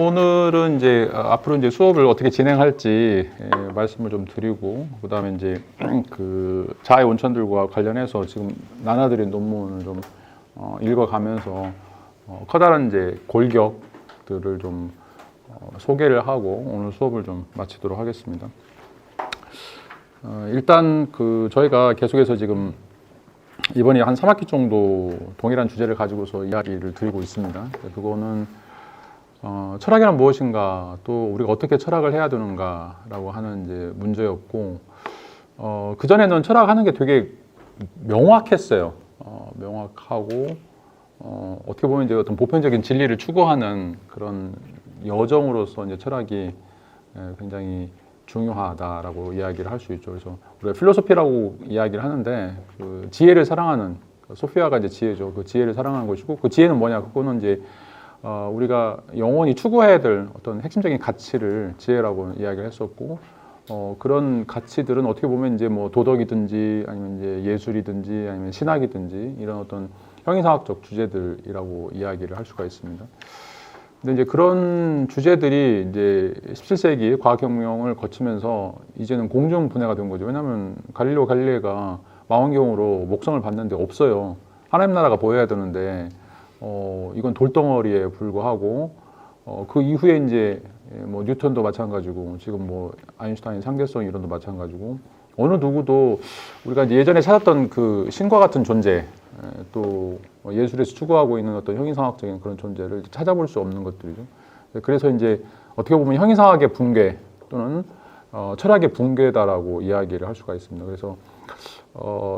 오늘은 이제 앞으로 이제 수업을 어떻게 진행할지 말씀을 좀 드리고, 그다음에 이제 그 자해 온천들과 관련해서 지금 나눠드린 논문을 좀 읽어가면서 커다란 이제 골격들을 좀 소개를 하고 오늘 수업을 좀 마치도록 하겠습니다. 일단 그 저희가 계속해서 지금 이번에 한 3학기 정도 동일한 주제를 가지고서 이야기를 드리고 있습니다. 그거는 철학이란 무엇인가, 또 우리가 어떻게 철학을 해야 되는가라고 하는 이제 문제였고, 그전에는 철학하는 게 되게 명확했어요. 명확하고, 어떻게 보면 이제 어떤 보편적인 진리를 추구하는 그런 여정으로서 이제 철학이 굉장히 중요하다라고 이야기를 할 수 있죠. 그래서 우리가 필로소피라고 이야기를 하는데, 그 지혜를 사랑하는, 소피아가 이제 지혜죠. 그 지혜를 사랑하는 것이고, 그 지혜는 뭐냐? 그거는 이제 우리가 영원히 추구해야 될 어떤 핵심적인 가치를 지혜라고 이야기를 했었고, 그런 가치들은 어떻게 보면 이제 뭐 도덕이든지 아니면 이제 예술이든지 아니면 신학이든지 이런 어떤 형이상학적 주제들이라고 이야기를 할 수가 있습니다. 근데 이제 그런 주제들이 이제 17세기 과학혁명을 거치면서 이제는 공중분해가 된 거죠. 왜냐하면 갈릴레오 갈릴레이가 망원경으로 목성을 봤는데 없어요. 하나님 나라가 보여야 되는데 이건 돌덩어리에 불과하고, 그 이후에 이제 뭐 뉴턴도 마찬가지고, 지금 뭐 아인슈타인 상대성 이론도 마찬가지고, 어느 누구도 우리가 이제 예전에 찾았던 그 신과 같은 존재, 또 예술에서 추구하고 있는 어떤 형이상학적인 그런 존재를 찾아볼 수 없는 것들이죠. 그래서 이제 어떻게 보면 형이상학의 붕괴 또는 철학의 붕괴다라고 이야기를 할 수가 있습니다. 그래서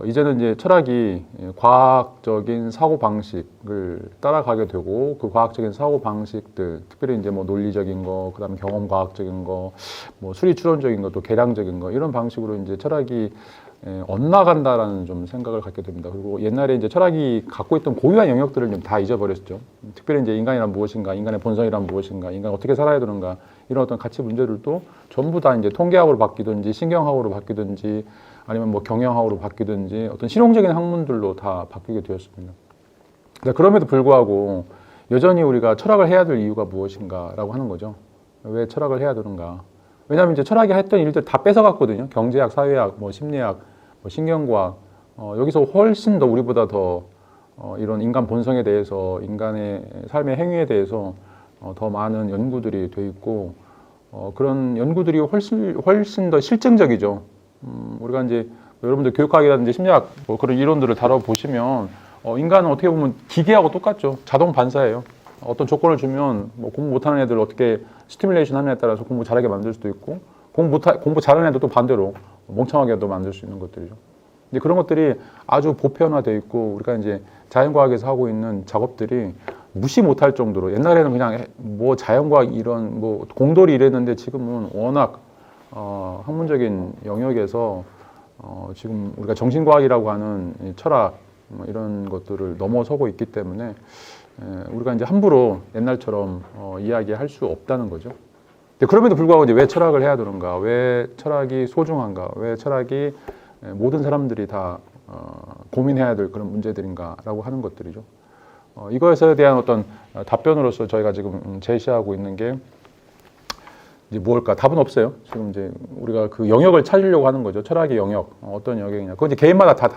이제는 이제 철학이 과학적인 사고 방식을 따라가게 되고, 그 과학적인 사고 방식들, 특별히 이제 뭐 논리적인 거, 그다음에 경험 과학적인 거, 뭐 수리 추론적인 거, 또 계량적인 거, 이런 방식으로 이제 철학이 엇나간다라는 좀 생각을 갖게 됩니다. 그리고 옛날에 이제 철학이 갖고 있던 고유한 영역들을 좀 다 잊어버렸죠. 특별히 이제 인간이란 무엇인가, 인간의 본성이란 무엇인가, 인간 어떻게 살아야 되는가, 이런 어떤 가치 문제들도 전부 다 이제 통계학으로 바뀌든지 신경학으로 바뀌든지 아니면 뭐 경영학으로 바뀌든지 어떤 실용적인 학문들로 다 바뀌게 되었습니다. 그럼에도 불구하고 여전히 우리가 철학을 해야 될 이유가 무엇인가라고 하는 거죠. 왜 철학을 해야 되는가? 왜냐하면 이제 철학이 했던 일들 다 뺏어갔거든요. 경제학, 사회학, 뭐 심리학, 뭐 신경과학. 여기서 훨씬 더 우리보다 더 이런 인간 본성에 대해서, 인간의 삶의 행위에 대해서 더 많은 연구들이 돼 있고, 그런 연구들이 훨씬 더 실증적이죠. 우리가 이제 여러분들 교육학이라든지 심리학 뭐 그런 이론들을 다뤄보시면 인간은 어떻게 보면 기계하고 똑같죠. 자동 반사예요. 어떤 조건을 주면 뭐 공부 못하는 애들 어떻게 스티뮬레이션 하느냐에 따라서 공부 잘하게 만들 수도 있고, 공부 잘하는 애들 또 반대로 멍청하게도 만들 수 있는 것들이죠. 이제 그런 것들이 아주 보편화되어 있고, 우리가 이제 자연과학에서 하고 있는 작업들이 무시 못할 정도로, 옛날에는 그냥 뭐 자연과학 이런 뭐 공돌이 이랬는데 지금은 워낙 학문적인 영역에서 지금 우리가 정신과학이라고 하는 철학 뭐 이런 것들을 넘어서고 있기 때문에 우리가 이제 함부로 옛날처럼 이야기할 수 없다는 거죠. 그럼에도 불구하고 이제 왜 철학을 해야 되는가, 왜 철학이 소중한가, 왜 철학이 모든 사람들이 다 고민해야 될 그런 문제들인가라고 하는 것들이죠. 이것에 대한 어떤 답변으로서 저희가 지금 제시하고 있는 게 이제 뭘까? 답은 없어요. 지금 이제 우리가 그 영역을 찾으려고 하는 거죠. 철학의 영역, 어떤 영역이냐. 그건 이제 개인마다 다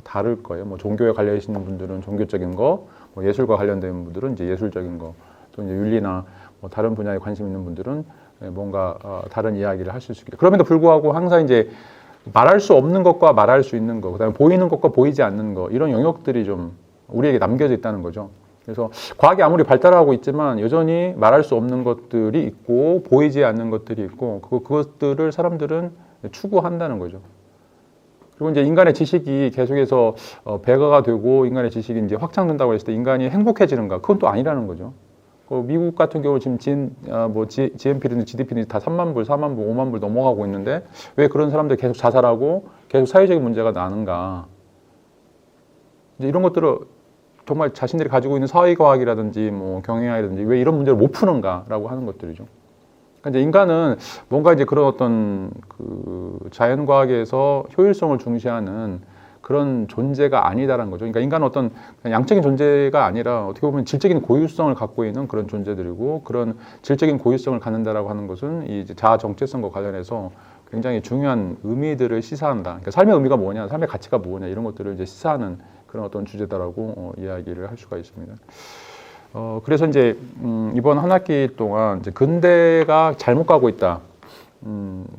다를 거예요. 뭐 종교에 관련 계시는 분들은 종교적인 거, 뭐 예술과 관련된 분들은 이제 예술적인 거, 또 이제 윤리나 뭐 다른 분야에 관심 있는 분들은 뭔가 다른 이야기를 하실 수 있겠죠. 그럼에도 불구하고 항상 이제 말할 수 없는 것과 말할 수 있는 거, 그다음에 보이는 것과 보이지 않는 거, 이런 영역들이 좀 우리에게 남겨져 있다는 거죠. 그래서 과학이 아무리 발달하고 있지만 여전히 말할 수 없는 것들이 있고 보이지 않는 것들이 있고, 그것들을 사람들은 추구한다는 거죠. 그리고 이제 인간의 지식이 계속해서 배가가 되고 인간의 지식이 이제 확장된다고 했을 때 인간이 행복해지는가? 그건 또 아니라는 거죠. 미국 같은 경우 지금 GNP든지 GDP든지 다 3만 불, 4만 불, 5만 불 넘어가고 있는데 왜 그런 사람들이 계속 자살하고 계속 사회적인 문제가 나는가? 이제 이런 것들을 정말 자신들이 가지고 있는 사회과학이라든지 뭐 경영학이라든지 왜 이런 문제를 못 푸는가라고 하는 것들이죠. 그러니까 이제 인간은 뭔가 이제 그런 어떤 그 자연과학에서 효율성을 중시하는 그런 존재가 아니다라는 거죠. 그러니까 인간은 어떤 양적인 존재가 아니라 어떻게 보면 질적인 고유성을 갖고 있는 그런 존재들이고, 그런 질적인 고유성을 갖는다라고 하는 것은 이 자아 정체성과 관련해서 굉장히 중요한 의미들을 시사한다. 그러니까 삶의 의미가 뭐냐, 삶의 가치가 뭐냐, 이런 것들을 이제 시사하는 그런 어떤 주제다라고 이야기를 할 수가 있습니다. 그래서 이제 이번 한 학기 동안 이제 근대가 잘못 가고 있다.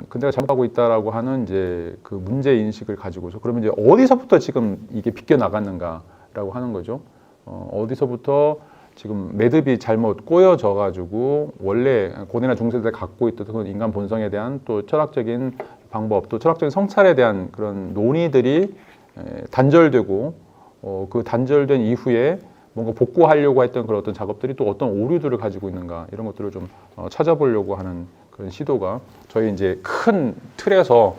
근데가 잘못하고 있다라고 하는 이제 그 문제 인식을 가지고서, 그러면 이제 어디서부터 지금 이게 비껴 나갔는가라고 하는 거죠. 어디서부터 지금 매듭이 잘못 꼬여져 가지고 원래 고대나 중세대 갖고 있던 그런 인간 본성에 대한 또 철학적인 방법, 또 철학적인 성찰에 대한 그런 논의들이 단절되고, 그 단절된 이후에 뭔가 복구하려고 했던 그런 어떤 작업들이 또 어떤 오류들을 가지고 있는가, 이런 것들을 좀 찾아보려고 하는 그런 시도가 저희 이제 큰 틀에서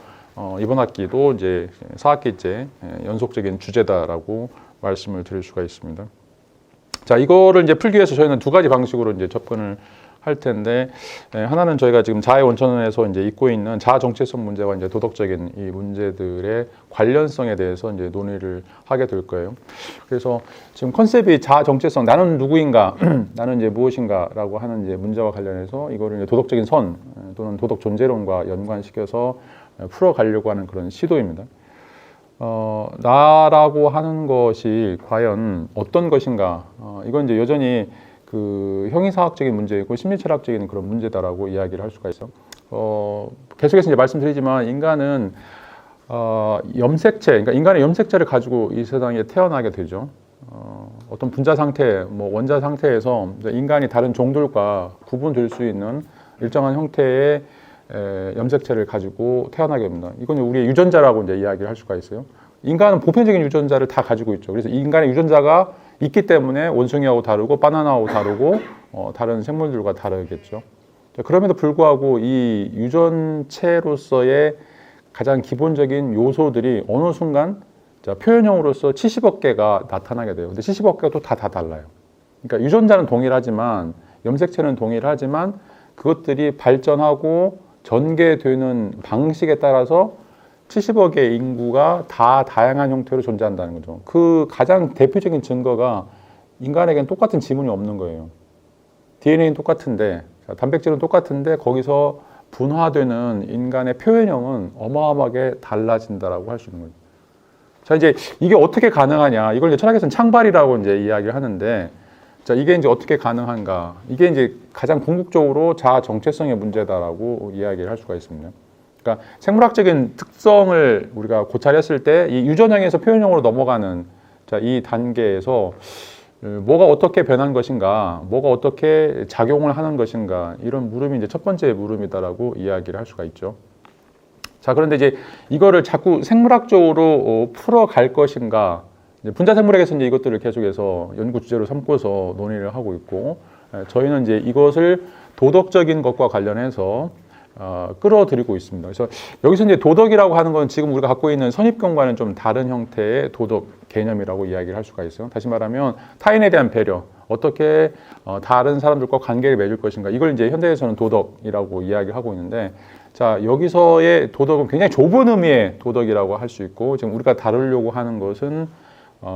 이번 학기도 이제 4학기째 연속적인 주제다라고 말씀을 드릴 수가 있습니다. 자, 이거를 이제 풀기 위해서 저희는 두 가지 방식으로 이제 접근을 할 텐데, 하나는 저희가 지금 자아의 원천에서 이제 잊고 있는 자아 정체성 문제와 이제 도덕적인 이 문제들의 관련성에 대해서 이제 논의를 하게 될 거예요. 그래서 지금 컨셉이 자아 정체성, 나는 누구인가, 나는 이제 무엇인가라고 하는 이제 문제와 관련해서 이거를 이제 도덕적인 선 또는 도덕 존재론과 연관시켜서 풀어가려고 하는 그런 시도입니다. 나라고 하는 것이 과연 어떤 것인가? 이건 이제 여전히 그 형이사학적인 문제이고 심리철학적인 그런 문제다라고 이야기를 할 수가 있어. 계속해서 이제 말씀드리지만 인간은 염색체, 그러니까 인간의 염색체를 가지고 이 세상에 태어나게 되죠. 어떤 분자 상태, 뭐 원자 상태에서 인간이 다른 종들과 구분될 수 있는 일정한 형태의 염색체를 가지고 태어나게 됩니다. 이건 우리의 유전자라고 이제 이야기를 할 수가 있어요. 인간은 보편적인 유전자를 다 가지고 있죠. 그래서 인간의 유전자가 있기 때문에 원숭이하고 다르고 바나나하고 다르고 다른 생물들과 다르겠죠. 그럼에도 불구하고 이 유전체로서의 가장 기본적인 요소들이 어느 순간 표현형으로서 70억 개가 나타나게 돼요. 근데 70억 개가 또 다 달라요. 그러니까 유전자는 동일하지만, 염색체는 동일하지만 그것들이 발전하고 전개되는 방식에 따라서 70억의 인구가 다 다양한 형태로 존재한다는 거죠. 그 가장 대표적인 증거가 인간에겐 똑같은 지문이 없는 거예요. DNA는 똑같은데, 단백질은 똑같은데 거기서 분화되는 인간의 표현형은 어마어마하게 달라진다라고 할 수 있는 거죠. 자, 이제 이게 어떻게 가능하냐? 이걸 이제 철학에서는 창발이라고 이제 이야기를 하는데, 자, 이게 이제 어떻게 가능한가? 이게 이제 가장 궁극적으로 자아 정체성의 문제다라고 이야기를 할 수가 있습니다. 그러니까 생물학적인 특성을 우리가 고찰했을 때 이 유전형에서 표현형으로 넘어가는 자, 이 단계에서 뭐가 어떻게 변한 것인가, 뭐가 어떻게 작용을 하는 것인가, 이런 물음이 이제 첫 번째 물음이다라고 이야기를 할 수가 있죠. 자, 그런데 이제 이거를 자꾸 생물학적으로 풀어갈 것인가, 분자 생물학에서 이제 이것들을 계속해서 연구 주제로 삼고서 논의를 하고 있고, 저희는 이제 이것을 도덕적인 것과 관련해서 끌어들이고 있습니다. 그래서 여기서 이제 도덕이라고 하는 건 지금 우리가 갖고 있는 선입견과는 좀 다른 형태의 도덕 개념이라고 이야기를 할 수가 있어요. 다시 말하면 타인에 대한 배려, 어떻게 다른 사람들과 관계를 맺을 것인가, 이걸 이제 현대에서는 도덕이라고 이야기를 하고 있는데, 자, 여기서의 도덕은 굉장히 좁은 의미의 도덕이라고 할 수 있고, 지금 우리가 다루려고 하는 것은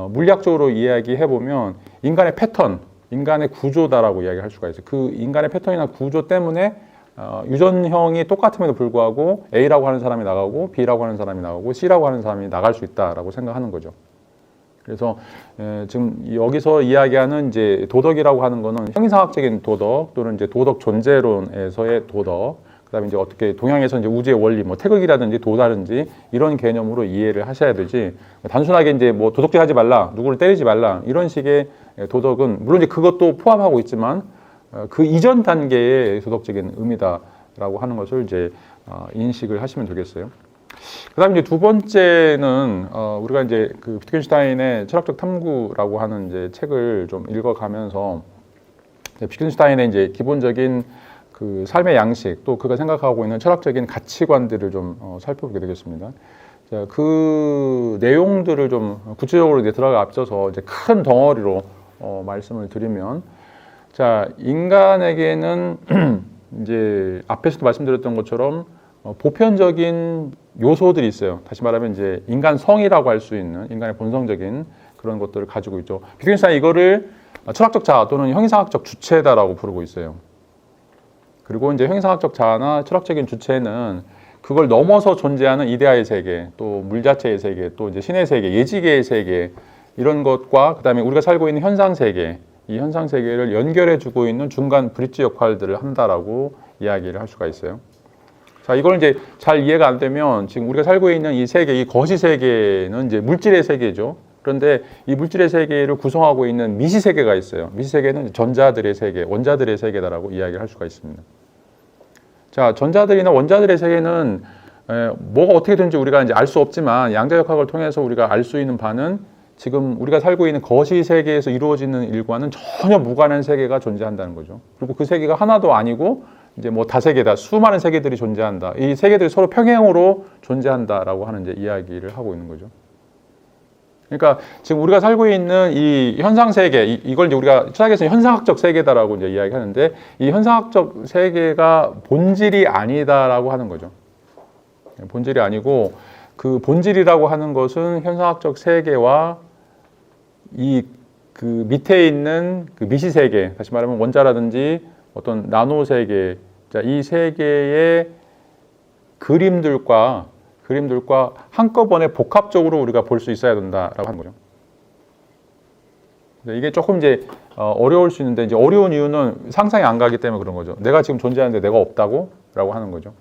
물리학적으로 이야기해 보면 인간의 패턴, 인간의 구조다라고 이야기할 수가 있어요. 그 인간의 패턴이나 구조 때문에 유전형이 똑같음에도 불구하고 A라고 하는 사람이 나가고 B라고 하는 사람이 나가고 C라고 하는 사람이 나갈 수 있다라고 생각하는 거죠. 그래서 지금 여기서 이야기하는 이제 도덕이라고 하는 거는 형이상학적인 도덕 또는 이제 도덕 존재론에서의 도덕, 그다음에 이제 어떻게 동양에서 이제 우주의 원리, 뭐 태극이라든지 도다든지 이런 개념으로 이해를 하셔야 되지, 단순하게 이제 뭐 도덕질 하지 말라, 누구를 때리지 말라, 이런 식의 도덕은 물론 이제 그것도 포함하고 있지만 그 이전 단계의 도덕적인 의미다라고 하는 것을 이제 인식을 하시면 되겠어요. 그다음에 이제 두 번째는 우리가 이제 그 비트겐슈타인의 철학적 탐구라고 하는 이제 책을 좀 읽어가면서 비트겐슈타인의 이제 기본적인 그 삶의 양식, 또 그가 생각하고 있는 철학적인 가치관들을 좀 살펴보게 되겠습니다. 자, 그 내용들을 좀 구체적으로 이제 들어가 앞서서 이제 큰 덩어리로 말씀을 드리면, 자, 인간에게는 이제 앞에서도 말씀드렸던 것처럼 보편적인 요소들이 있어요. 다시 말하면 이제 인간성이라고 할 수 있는 인간의 본성적인 그런 것들을 가지고 있죠. 비트겐슈타인 이거를 철학적 자아 또는 형이상학적 주체다라고 부르고 있어요. 그리고 이제 형이상학적 자아나 철학적인 주체는 그걸 넘어서 존재하는 이데아의 세계, 또 물 자체의 세계, 또 이제 신의 세계, 예지계의 세계 이런 것과 그다음에 우리가 살고 있는 현상 세계, 이 현상 세계를 연결해주고 있는 중간 브릿지 역할들을 한다라고 이야기를 할 수가 있어요. 자, 이걸 이제 잘 이해가 안 되면 지금 우리가 살고 있는 이 세계, 이 거시 세계는 이제 물질의 세계죠. 그런데 이 물질의 세계를 구성하고 있는 미시 세계가 있어요. 미시 세계는 전자들의 세계, 원자들의 세계다라고 이야기를 할 수가 있습니다. 자, 전자들이나 원자들의 세계는 뭐가 어떻게 되는지 우리가 이제 알 수 없지만 양자역학을 통해서 우리가 알 수 있는 바는 지금 우리가 살고 있는 거시 세계에서 이루어지는 일과는 전혀 무관한 세계가 존재한다는 거죠. 그리고 그 세계가 하나도 아니고 이제 뭐 다세계다, 수많은 세계들이 존재한다. 이 세계들이 서로 평행으로 존재한다라고 하는 이제 이야기를 하고 있는 거죠. 그러니까 지금 우리가 살고 있는 이 현상 세계, 이걸 이제 우리가 철학에서는 현상학적 세계다라고 이제 이야기하는데 이 현상학적 세계가 본질이 아니다라고 하는 거죠. 본질이 아니고 그 본질이라고 하는 것은 현상학적 세계와 이 그 밑에 있는 그 미시 세계, 다시 말하면 원자라든지 어떤 나노 세계, 자, 이 세계의 그림들과 한꺼번에 복합적으로 우리가 볼 수 있어야 된다라고 하는 거죠. 이게 조금 이제 어려울 수 있는데 이제 어려운 이유는 상상이 안 가기 때문에 그런 거죠. 내가 지금 존재하는데 내가 없다고라고 하는 거죠.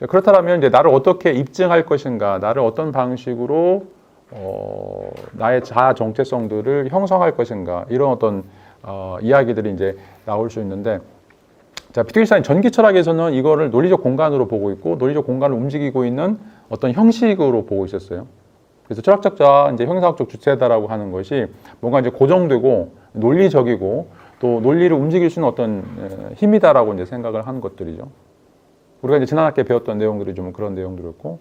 그렇다면 이제 나를 어떻게 입증할 것인가, 나를 어떤 방식으로 나의 자아 정체성들을 형성할 것인가 이런 어떤 이야기들이 이제 나올 수 있는데. 자, 비트겐슈타인 전기 철학에서는 이거를 논리적 공간으로 보고 있고 논리적 공간을 움직이고 있는 어떤 형식으로 보고 있었어요. 그래서 철학적 자아, 이제 형이상학적 주체다라고 하는 것이 뭔가 이제 고정되고 논리적이고 또 논리를 움직일 수 있는 어떤 힘이다라고 이제 생각을 하는 것들이죠. 우리가 이제 지난 학기에 배웠던 내용들이 좀 그런 내용들이었고,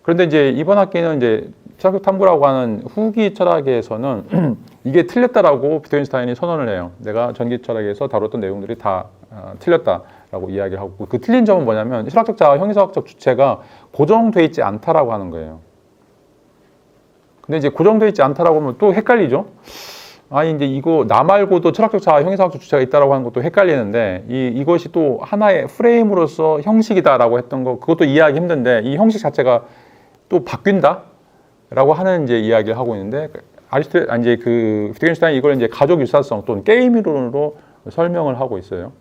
그런데 이제 이번 학기는 이제 철학적 탐구라고 하는 후기 철학에서는 이게 틀렸다라고 비트겐슈타인이 선언을 해요. 내가 전기 철학에서 다뤘던 내용들이 다 틀렸다라고 이야기를 하고, 그 틀린 점은 뭐냐면 철학적 자아, 형이상학적 주체가 고정돼 있지 않다라고 하는 거예요. 근데 이제 고정돼 있지 않다라고 하면 또 헷갈리죠. 아니 이제 이거 나 말고도 철학적 자아, 형이상학적 주체가 있다라고 하는 것도 헷갈리는데 이것이 또 하나의 프레임으로서 형식이다라고 했던 거, 그것도 이해하기 힘든데 이 형식 자체가 또 바뀐다라고 하는 이제 이야기를 하고 있는데, 이제 그 비트겐슈타인이 이걸 이제 가족 유사성 또는 게임 이론으로 설명을 하고 있어요.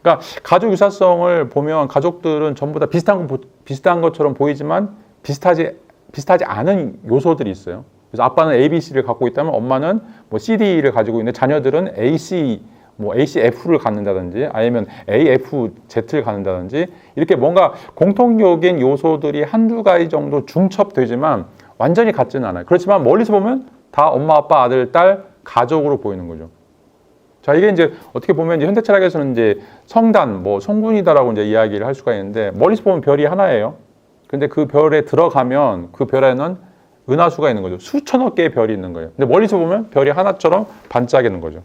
그러니까 가족 유사성을 보면 가족들은 전부 다 비슷한 것처럼 보이지만 비슷하지 않은 요소들이 있어요. 그래서 아빠는 ABC를 갖고 있다면 엄마는 뭐 CD를 가지고 있는데 자녀들은 ACF를 갖는다든지 아니면 AFZ를 갖는다든지 이렇게 뭔가 공통적인 요소들이 한두 가지 정도 중첩되지만 완전히 같지는 않아요. 그렇지만 멀리서 보면 다 엄마, 아빠, 아들, 딸, 가족으로 보이는 거죠. 자, 이게 이제 어떻게 보면 이제 현대 철학에서는 이제 성단, 성군이다라고 이제 이야기를 할 수가 있는데, 멀리서 보면 별이 하나예요. 근데 그 별에 들어가면 그 별에는 은하수가 있는 거죠. 수천억 개의 별이 있는 거예요. 근데 멀리서 보면 별이 하나처럼 반짝이는 거죠.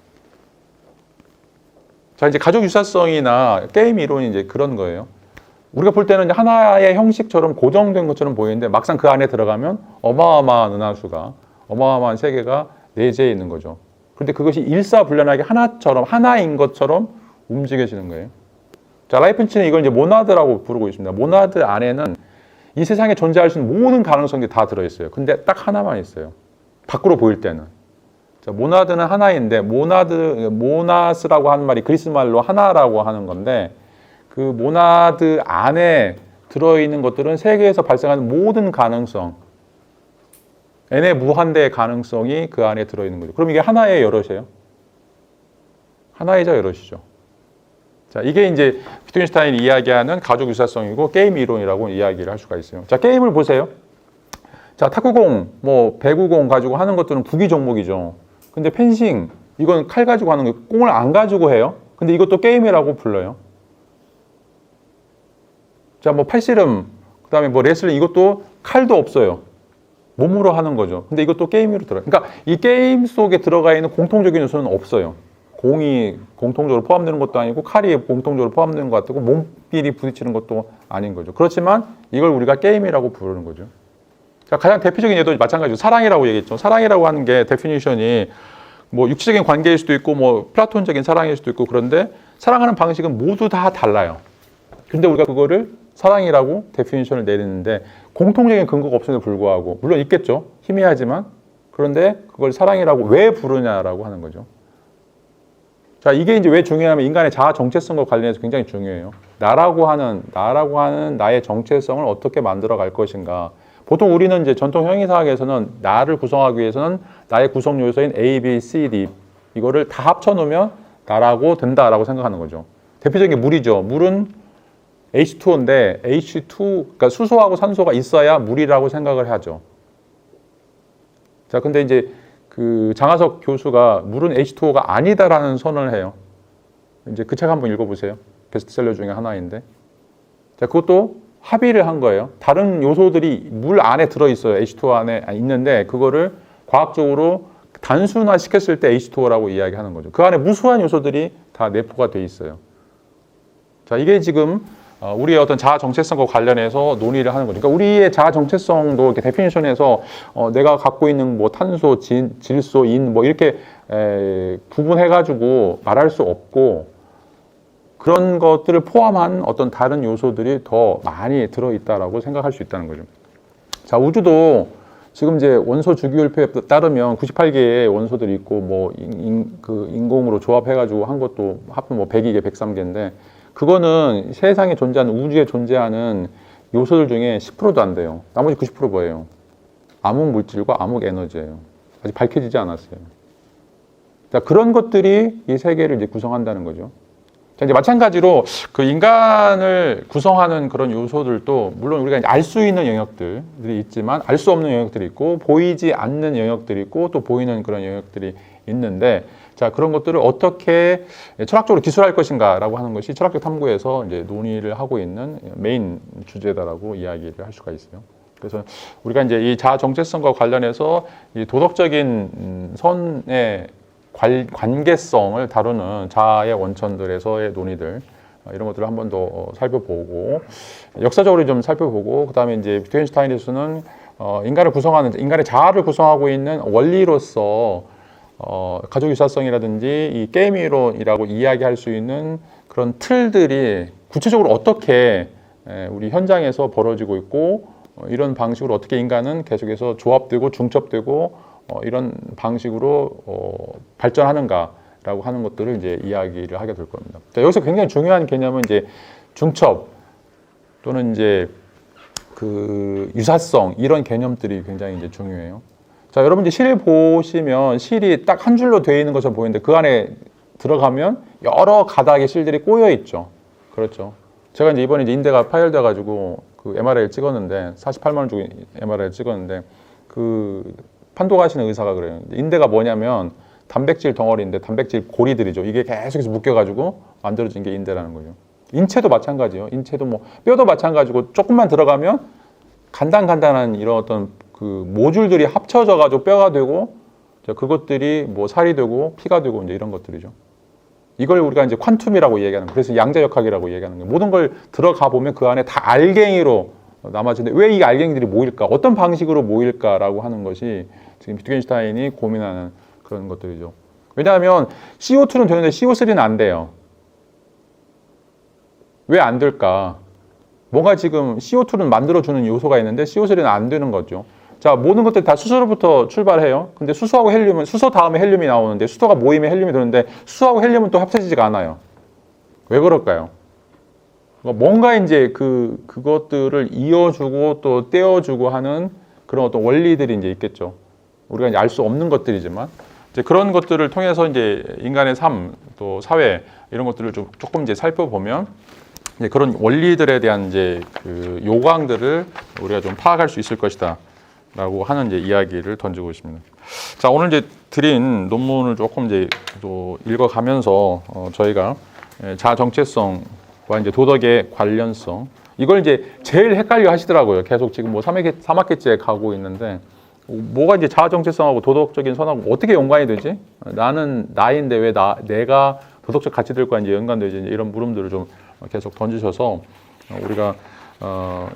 자, 이제 가족 유사성이나 게임 이론이 이제 그런 거예요. 우리가 볼 때는 하나의 형식처럼 고정된 것처럼 보이는데 막상 그 안에 들어가면 어마어마한 은하수가, 어마어마한 세계가 내재해 있는 거죠. 그런데 그것이 일사불란하게 하나인 것처럼 움직여지는 거예요. 자, 라이프니츠는 이걸 이제 모나드라고 부르고 있습니다. 모나드 안에는 이 세상에 존재할 수 있는 모든 가능성들이 다 들어있어요. 근데 딱 하나만 있어요. 밖으로 보일 때는. 자, 모나드는 하나인데, 모나스라고 하는 말이 그리스 말로 하나라고 하는 건데, 그 모나드 안에 들어있는 것들은 세계에서 발생하는 모든 가능성, n의 무한대의 가능성이 그 안에 들어있는 거죠. 그럼 이게 하나의 여럿이에요. 하나이자 여럿이죠. 자, 이게 이제 비트겐슈타인이 이야기하는 가족 유사성이고 게임 이론이라고 이야기를 할 수가 있어요. 자, 게임을 보세요. 자, 탁구공, 배구공 가지고 하는 것들은 구기 종목이죠. 근데 펜싱, 이건 칼 가지고 하는 거, 공을 안 가지고 해요. 근데 이것도 게임이라고 불러요. 자, 팔씨름, 그 다음에 레슬링, 이것도 칼도 없어요. 몸으로 하는 거죠. 근데 이것도 게임으로 들어요. 그러니까 이 게임 속에 들어가 있는 공통적인 요소는 없어요. 공이 공통적으로 포함되는 것도 아니고 칼이 공통적으로 포함되는 것 같고 몸끼리 부딪히는 것도 아닌 거죠. 그렇지만 이걸 우리가 게임이라고 부르는 거죠. 자, 가장 대표적인 예도 마찬가지로 사랑이라고 얘기했죠. 사랑이라고 하는 게 데피니션이 뭐 육체적인 관계일 수도 있고 뭐 플라톤적인 사랑일 수도 있고 그런데 사랑하는 방식은 모두 다 달라요. 근데 우리가 그거를 사랑이라고 데피니션을 내리는데 공통적인 근거가 없음에도 불구하고 물론 있겠죠. 희미하지만 그런데 그걸 사랑이라고 왜 부르냐라고 하는 거죠. 자, 이게 이제 왜 중요하냐면 인간의 자아 정체성과 관련해서 굉장히 중요해요. 나라고 하는 나의 정체성을 어떻게 만들어 갈 것인가. 보통 우리는 이제 전통 형이상학에서는 나를 구성하기 위해서는 나의 구성 요소인 A, B, C, D 이거를 다 합쳐 놓으면 나라고 된다라고 생각하는 거죠. 대표적인 게 물이죠. 물은 H2O인데 H2, 그러니까 수소하고 산소가 있어야 물이라고 생각을 하죠. 자, 근데 이제 그 장하석 교수가 물은 H2O가 아니다라는 선언을 해요. 이제 그 책 한번 읽어보세요. 베스트셀러 중에 하나인데. 자, 그것도 합의를 한 거예요. 다른 요소들이 물 안에 들어있어요. H2O 안에 있는데 그거를 과학적으로 단순화 시켰을 때 H2O라고 이야기하는 거죠. 그 안에 무수한 요소들이 다 내포가 돼 있어요. 자, 이게 지금 우리의 어떤 자아 정체성과 관련해서 논의를 하는 거죠. 그러니까 우리의 자아 정체성도 이렇게 데피니션에서 내가 갖고 있는 뭐 탄소, 질소, 인 뭐 이렇게 구분해가지고 말할 수 없고 그런 것들을 포함한 어떤 다른 요소들이 더 많이 들어있다라고 생각할 수 있다는 거죠. 자, 우주도 지금 이제 원소 주기율표에 따르면 98개의 원소들이 있고 뭐 인공으로 조합해가지고 한 것도 합하면 뭐 102개, 103개인데 그거는 세상에 존재하는 우주에 존재하는 요소들 중에 10%도 안 돼요. 나머지 90% 뭐예요? 암흑 물질과 암흑 에너지예요. 아직 밝혀지지 않았어요. 자, 그런 것들이 이 세계를 이제 구성한다는 거죠. 자, 이제 마찬가지로 그 인간을 구성하는 그런 요소들도 물론 우리가 알 수 있는 영역들이 있지만 알 수 없는 영역들이 있고 보이지 않는 영역들이 있고 또 보이는 그런 영역들이 있는데 자, 그런 것들을 어떻게 철학적으로 기술할 것인가라고 하는 것이 철학적 탐구에서 이제 논의를 하고 있는 메인 주제다라고 이야기를 할 수가 있어요. 그래서 우리가 이제 이 자아 정체성과 관련해서 이 도덕적인 선의 관계성을 다루는 자아의 원천들에서의 논의들 이런 것들을 한 번 더 살펴보고 역사적으로 좀 살펴보고 그 다음에 이제 비트겐슈타인에서는 인간의 자아를 구성하고 있는 원리로서 가족 유사성이라든지 이 게임 이론이라고 이야기할 수 있는 그런 틀들이 구체적으로 어떻게 우리 현장에서 벌어지고 있고 이런 방식으로 어떻게 인간은 계속해서 조합되고 중첩되고 이런 방식으로 발전하는가라고 하는 것들을 이제 이야기를 하게 될 겁니다. 자, 여기서 굉장히 중요한 개념은 이제 중첩 또는 이제 그 유사성 이런 개념들이 굉장히 이제 중요해요. 자, 여러분 이제 실 보시면 실이 딱 한 줄로 되어 있는 것처럼 보이는데 그 안에 들어가면 여러 가닥의 실들이 꼬여 있죠. 그렇죠. 제가 이제 이번에 이제 인대가 파열돼 가지고 그 MRI를 찍었는데 48만 원 주고 MRI를 찍었는데 그 판독하시는 의사가 그래요. 인대가 뭐냐면 단백질 덩어리인데 단백질 고리들이죠. 이게 계속해서 묶여가지고 만들어진 게 인대라는 거죠. 인체도 마찬가지예요. 인체도 뭐 뼈도 마찬가지고 조금만 들어가면 간단한 이런 어떤 그 모듈들이 합쳐져가지고 뼈가 되고 그것들이 뭐 살이 되고 피가 되고 이제 이런 것들이죠. 이걸 우리가 이제 퀀툼이라고 얘기하는 거예요. 그래서 양자역학이라고 얘기하는 거예요. 모든 걸 들어가 보면 그 안에 다 알갱이로 남아지는데 왜 이 알갱이들이 모일까? 어떤 방식으로 모일까라고 하는 것이 지금 비트겐슈타인이 고민하는 그런 것들이죠. 왜냐하면 CO2는 되는데 CO3는 안 돼요. 왜 안 될까? 뭔가 지금 CO2는 만들어주는 요소가 있는데 CO3는 안 되는 거죠. 자, 모든 것들이 다 수소로부터 출발해요. 근데 수소하고 헬륨은 수소 다음에 헬륨이 나오는데 수소가 모이면 헬륨이 되는데 수소하고 헬륨은 또 합쳐지지가 않아요. 왜 그럴까요? 뭔가 이제 그것들을 이어주고 또 떼어주고 하는 그런 어떤 원리들이 이제 있겠죠. 우리가 이제 알 수 없는 것들이지만 이제 그런 것들을 통해서 이제 인간의 삶 또 사회 이런 것들을 조금 이제 살펴보면 이제 그런 원리들에 대한 이제 그 요강들을 우리가 좀 파악할 수 있을 것이다라고 하는 이제 이야기를 던지고 있습니다. 자, 오늘 이제 드린 논문을 조금 이제 또 읽어가면서 저희가 자아 정체성과 이제 도덕의 관련성 이걸 이제 제일 헷갈려 하시더라고요. 계속 지금 뭐 3학기째 가고 있는데 뭐가 이제 자아 정체성하고 도덕적인 선하고 어떻게 연관이 되지? 나는 나인데 왜 내가 도덕적 가치들과 이제 연관되지? 이런 물음들을 좀 계속 던지셔서 우리가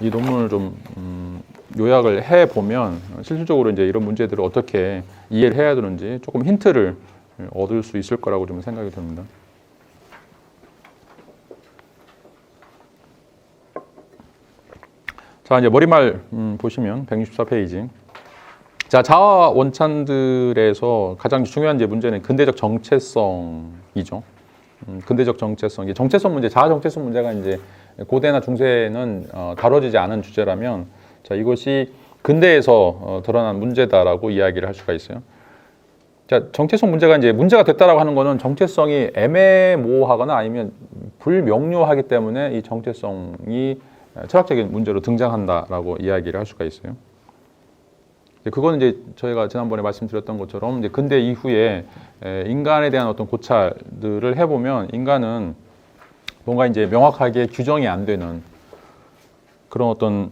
이 논문을 좀 요약을 해 보면 실질적으로 이제 이런 문제들을 어떻게 이해를 해야 되는지 조금 힌트를 얻을 수 있을 거라고 좀 생각이 듭니다. 자, 이제 머리말 보시면 164페이지. 자, 자아 원찬들에서 가장 중요한 이제 문제는 근대적 정체성이죠. 근대적 정체성. 이제 정체성 문제, 자아 정체성 문제가 이제 고대나 중세는 다뤄지지 않은 주제라면, 자, 이것이 근대에서 드러난 문제다라고 이야기를 할 수가 있어요. 자, 정체성 문제가 이제 문제가 됐다라고 하는 거는 정체성이 애매모호하거나 아니면 불명료하기 때문에 이 정체성이 철학적인 문제로 등장한다라고 이야기를 할 수가 있어요. 그거는 이제 저희가 지난번에 말씀드렸던 것처럼 이제 근대 이후에 인간에 대한 어떤 고찰들을 해보면 인간은 뭔가 이제 명확하게 규정이 안 되는 그런 어떤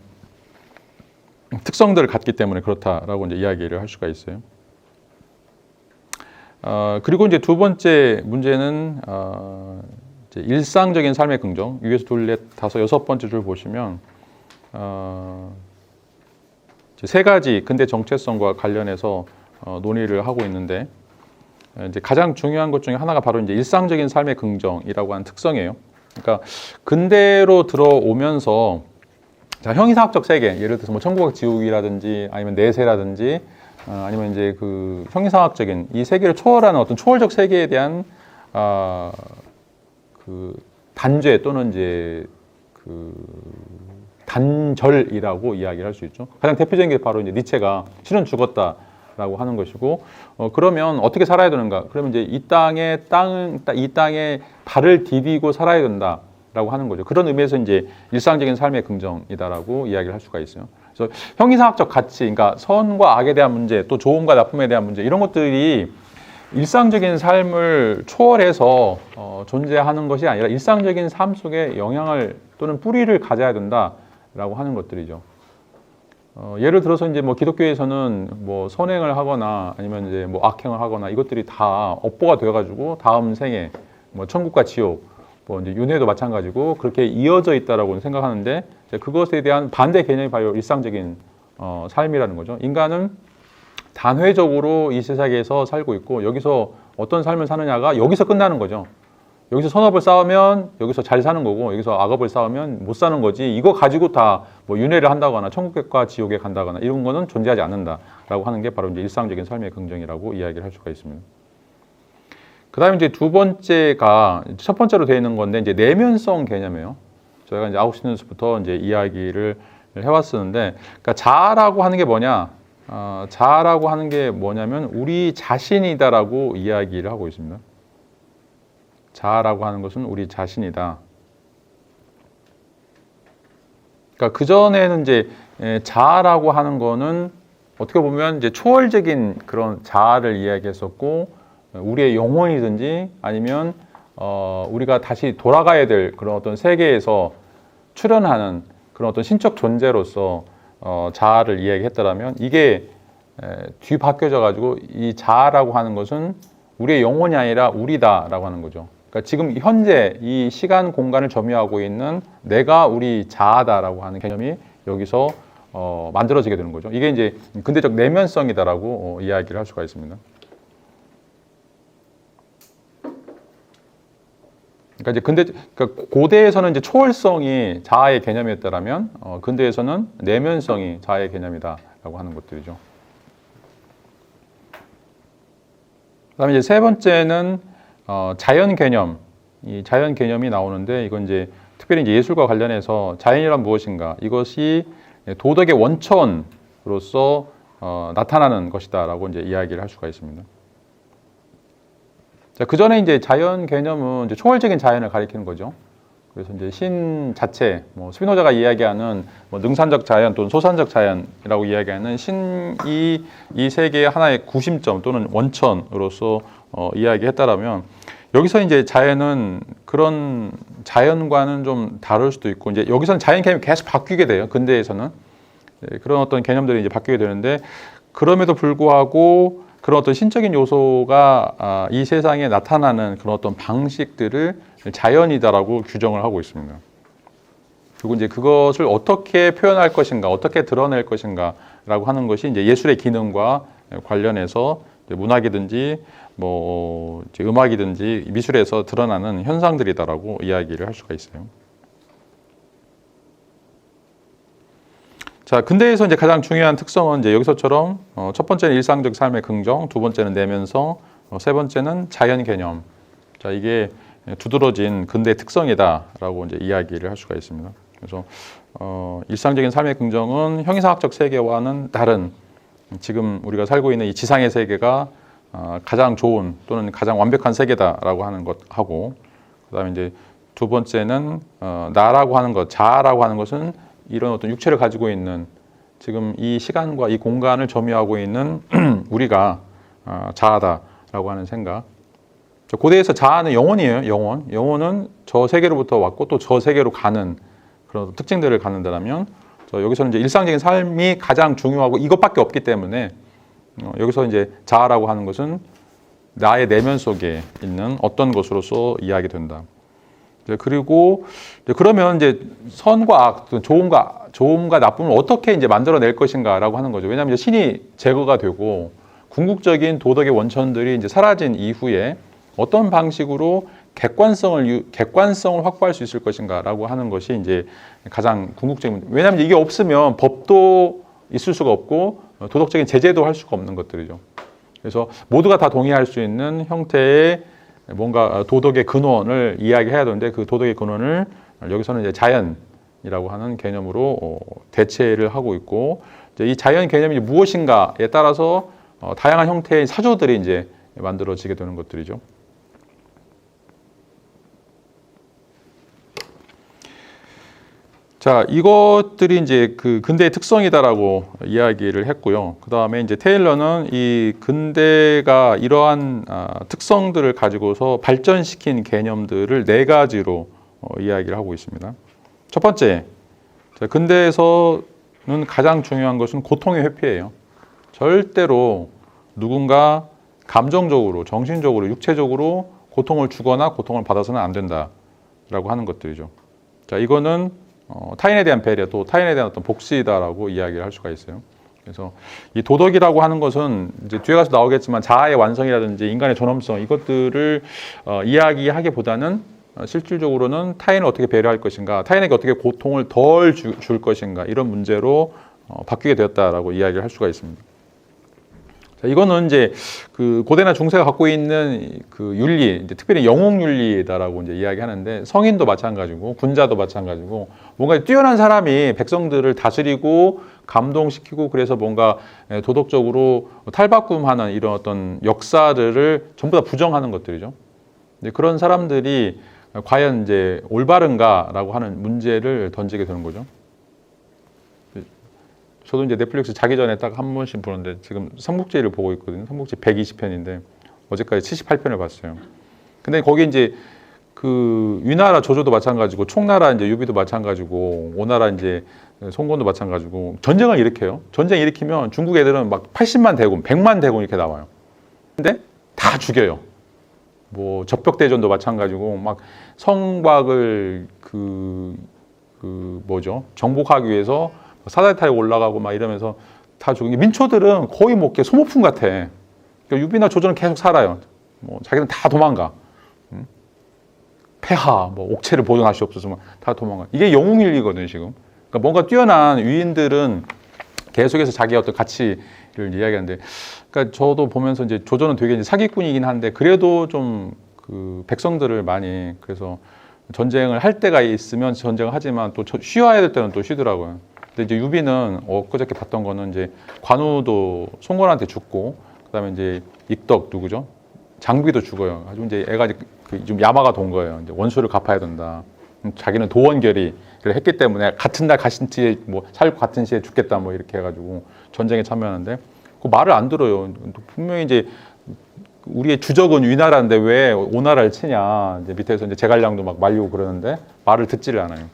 특성들을 갖기 때문에 그렇다라고 이제 이야기를 할 수가 있어요. 그리고 이제 두 번째 문제는 이제 일상적인 삶의 긍정. 위에서 둘, 넷, 다섯, 여섯 번째 줄 보시면 세 가지 근대 정체성과 관련해서 논의를 하고 있는데 이제 가장 중요한 것 중에 하나가 바로 이제 일상적인 삶의 긍정이라고 하는 특성이에요. 그러니까 근대로 들어오면서 자, 형이상학적 세계, 예를 들어서 뭐 천국과 지옥이라든지 아니면 내세라든지 아니면 이제 그 형이상학적인 이 세계를 초월하는 어떤 초월적 세계에 대한 그 단죄 또는 이제 그 단절이라고 이야기를 할 수 있죠. 가장 대표적인 게 바로 이제 니체가 실은 죽었다라고 하는 것이고, 그러면 어떻게 살아야 되는가? 그러면 이제 이 땅에 발을 디디고 살아야 된다라고 하는 거죠. 그런 의미에서 이제 일상적인 삶의 긍정이다라고 이야기를 할 수가 있어요. 그래서 형이상학적 가치, 그러니까 선과 악에 대한 문제, 또 좋음과 나쁨에 대한 문제 이런 것들이 일상적인 삶을 초월해서 존재하는 것이 아니라 일상적인 삶 속에 영향을 또는 뿌리를 가져야 된다라고 하는 것들이죠. 예를 들어서 이제 뭐 기독교에서는 뭐 선행을 하거나 아니면 이제 뭐 악행을 하거나 이것들이 다 업보가 되어가지고 다음 생에 뭐 천국과 지옥, 뭐 이제 윤회도 마찬가지고 그렇게 이어져 있다라고 생각하는데 그것에 대한 반대 개념이 바로 일상적인 삶이라는 거죠. 인간은 단회적으로 이 세상에서 살고 있고 여기서 어떤 삶을 사느냐가 여기서 끝나는 거죠. 여기서 선업을 쌓으면 여기서 잘 사는 거고 여기서 악업을 쌓으면 못 사는 거지. 이거 가지고 다 뭐 윤회를 한다거나 천국과 지옥에 간다거나 이런 거는 존재하지 않는다라고 하는 게 바로 이제 일상적인 삶의 긍정이라고 이야기를 할 수가 있습니다. 그다음에 이제 두 번째가 첫 번째로 되어 있는 건데 이제 내면성 개념이에요. 저희가 이제 아우구스티누스부터 이제 이야기를 해왔었는데, 그러니까 자아라고 하는 게 뭐냐? 자아라고 하는 게 뭐냐면 우리 자신이다라고 이야기를 하고 있습니다. 자아라고 하는 것은 우리 자신이다. 그러니까 그 전에는 이제 자아라고 하는 거는 어떻게 보면 이제 초월적인 그런 자아를 이야기했었고, 우리의 영혼이든지 아니면 우리가 다시 돌아가야 될 그런 어떤 세계에서 출현하는 그런 어떤 신적 존재로서 자아를 이야기했다라면 이게 뒤바뀌어져 가지고 이 자아라고 하는 것은 우리의 영혼이 아니라 우리다라고 하는 거죠. 그러니까 지금 현재 이 시간 공간을 점유하고 있는 내가 우리 자아다라고 하는 개념이 여기서 만들어지게 되는 거죠. 이게 이제 근대적 내면성이다라고 이야기를 할 수가 있습니다. 그러니까 이제 그러니까 고대에서는 이제 초월성이 자아의 개념이었다라면 근대에서는 내면성이 자아의 개념이다라고 하는 것들이죠. 그다음에 이제 세 번째는 자연 개념, 이 자연 개념이 나오는데 이건 이제 특별히 이제 예술과 관련해서 자연이란 무엇인가? 이것이 도덕의 원천으로서 나타나는 것이다라고 이제 이야기를 할 수가 있습니다. 자, 그 전에 이제 자연 개념은 이제 초월적인 자연을 가리키는 거죠. 그래서 이제 신 자체, 뭐 스피노자가 이야기하는 뭐 능산적 자연 또는 소산적 자연이라고 이야기하는 신이 이 세계의 하나의 구심점 또는 원천으로서 이야기했다라면 여기서 이제 자연은 그런 자연과는 좀 다를 수도 있고 이제 여기서는 자연 개념이 계속 바뀌게 돼요. 근대에서는 그런 어떤 개념들이 이제 바뀌게 되는데 그럼에도 불구하고 그런 어떤 신적인 요소가 이 세상에 나타나는 그런 어떤 방식들을 자연이다라고 규정을 하고 있습니다. 그리고 이제 그것을 어떻게 표현할 것인가, 어떻게 드러낼 것인가라고 하는 것이 이제 예술의 기능과 관련해서 문학이든지 뭐 이제 음악이든지 미술에서 드러나는 현상들이다라고 이야기를 할 수가 있어요. 자, 근대에서 이제 가장 중요한 특성은 이제 여기서처럼 첫 번째는 일상적 삶의 긍정, 두 번째는 내면성, 세 번째는 자연 개념. 자, 이게 두드러진 근대 특성이다라고 이제 이야기를 할 수가 있습니다. 그래서 일상적인 삶의 긍정은 형이상학적 세계와는 다른 지금 우리가 살고 있는 이 지상의 세계가 가장 좋은 또는 가장 완벽한 세계다라고 하는 것하고, 그다음에 이제 두 번째는 나라고 하는 것, 자아라고 하는 것은 이런 어떤 육체를 가지고 있는 지금 이 시간과 이 공간을 점유하고 있는 우리가 자아다라고 하는 생각. 고대에서 자아는 영혼이에요. 영혼은 저 세계로부터 왔고 또 저 세계로 가는 그런 특징들을 갖는다면, 여기서는 이제 일상적인 삶이 가장 중요하고 이것밖에 없기 때문에 여기서 이제 자아라고 하는 것은 나의 내면 속에 있는 어떤 것으로서 이야기된다. 그리고 그러면 이제 선과 악, 좋음과 나쁨을 어떻게 이제 만들어낼 것인가라고 하는 거죠. 왜냐하면 이제 신이 제거가 되고 궁극적인 도덕의 원천들이 이제 사라진 이후에 어떤 방식으로 객관성을 확보할 수 있을 것인가라고 하는 것이 이제 가장 궁극적인 문제. 왜냐하면 이게 없으면 법도 있을 수가 없고 도덕적인 제재도 할 수가 없는 것들이죠. 그래서 모두가 다 동의할 수 있는 형태의 뭔가 도덕의 근원을 이야기해야 되는데, 그 도덕의 근원을 여기서는 이제 자연이라고 하는 개념으로 대체를 하고 있고, 이제 이 자연 개념이 무엇인가에 따라서 다양한 형태의 사조들이 이제 만들어지게 되는 것들이죠. 자, 이것들이 이제 그 근대의 특성이다라고 이야기를 했고요. 그 다음에 이제 테일러는 이 근대가 이러한 특성들을 가지고서 발전시킨 개념들을 네 가지로 이야기를 하고 있습니다. 첫 번째, 근대에서는 가장 중요한 것은 고통의 회피예요. 절대로 누군가 감정적으로, 정신적으로, 육체적으로 고통을 주거나 고통을 받아서는 안 된다라고 하는 것들이죠. 자, 이거는 타인에 대한 배려, 또 타인에 대한 어떤 복지다라고 이야기를 할 수가 있어요. 그래서 이 도덕이라고 하는 것은 이제 뒤에 가서 나오겠지만 자아의 완성이라든지 인간의 존엄성, 이것들을 이야기하기보다는 실질적으로는 타인을 어떻게 배려할 것인가, 타인에게 어떻게 고통을 덜 줄 것인가, 이런 문제로 바뀌게 되었다라고 이야기를 할 수가 있습니다. 자, 이거는 이제 그 고대나 중세가 갖고 있는 그 윤리, 이제 특별히 영웅윤리다라고 이제 이야기하는데, 성인도 마찬가지고 군자도 마찬가지고 뭔가 뛰어난 사람이 백성들을 다스리고 감동시키고 그래서 뭔가 도덕적으로 탈바꿈하는 이런 어떤 역사들을 전부 다 부정하는 것들이죠. 그런 사람들이 과연 이제 올바른가라고 하는 문제를 던지게 되는 거죠. 저도 이제 넷플릭스 자기 전에 딱 한 번씩 보는데 지금 삼국지를 보고 있거든요. 삼국지 120편인데 어제까지 78편을 봤어요. 근데 거기 이제 그 위나라 조조도 마찬가지고 총나라 이제 유비도 마찬가지고 오나라 이제 송건도 마찬가지고 전쟁을 일으켜요. 전쟁 일으키면 중국 애들은 막 80만 대군, 100만 대군 이렇게 나와요. 근데 다 죽여요. 뭐 적벽대전도 마찬가지고 막 성곽을 뭐죠? 정복하기 위해서 사다리 타고 올라가고 막 이러면서 다 죽은 게, 민초들은 거의 뭐 소모품 같아. 그러니까 유비나 조조는 계속 살아요. 뭐 자기는 다 도망가. 폐하, 뭐 옥체를 보존하시옵소서, 막 다 도망가. 이게 영웅일이거든요, 지금. 그러니까 뭔가 뛰어난 위인들은 계속해서 자기의 어떤 가치를 이야기하는데, 그러니까 저도 보면서 이제 조조는 되게 이제 사기꾼이긴 한데 그래도 좀 그 백성들을 많이, 그래서 전쟁을 할 때가 있으면 전쟁을 하지만 또 쉬어야 될 때는 또 쉬더라고요. 근데 이제 유비는 엊그저께 봤던 거는 이제 관우도 송건한테 죽고, 그다음에 이제 익덕 누구죠? 장비도 죽어요. 아주 이제 애가 좀 야마가 돈 거예요. 이제 원수를 갚아야 된다. 자기는 도원결의를 했기 때문에 같은 날 같은 시에 뭐 살고 같은 시에 죽겠다 뭐 이렇게 해가지고 전쟁에 참여하는데 그 말을 안 들어요. 분명히 이제 우리의 주적은 위나라인데 왜 오나라를 치냐. 이제 밑에서 이제 제갈량도 막 말리고 그러는데 말을 듣지를 않아요.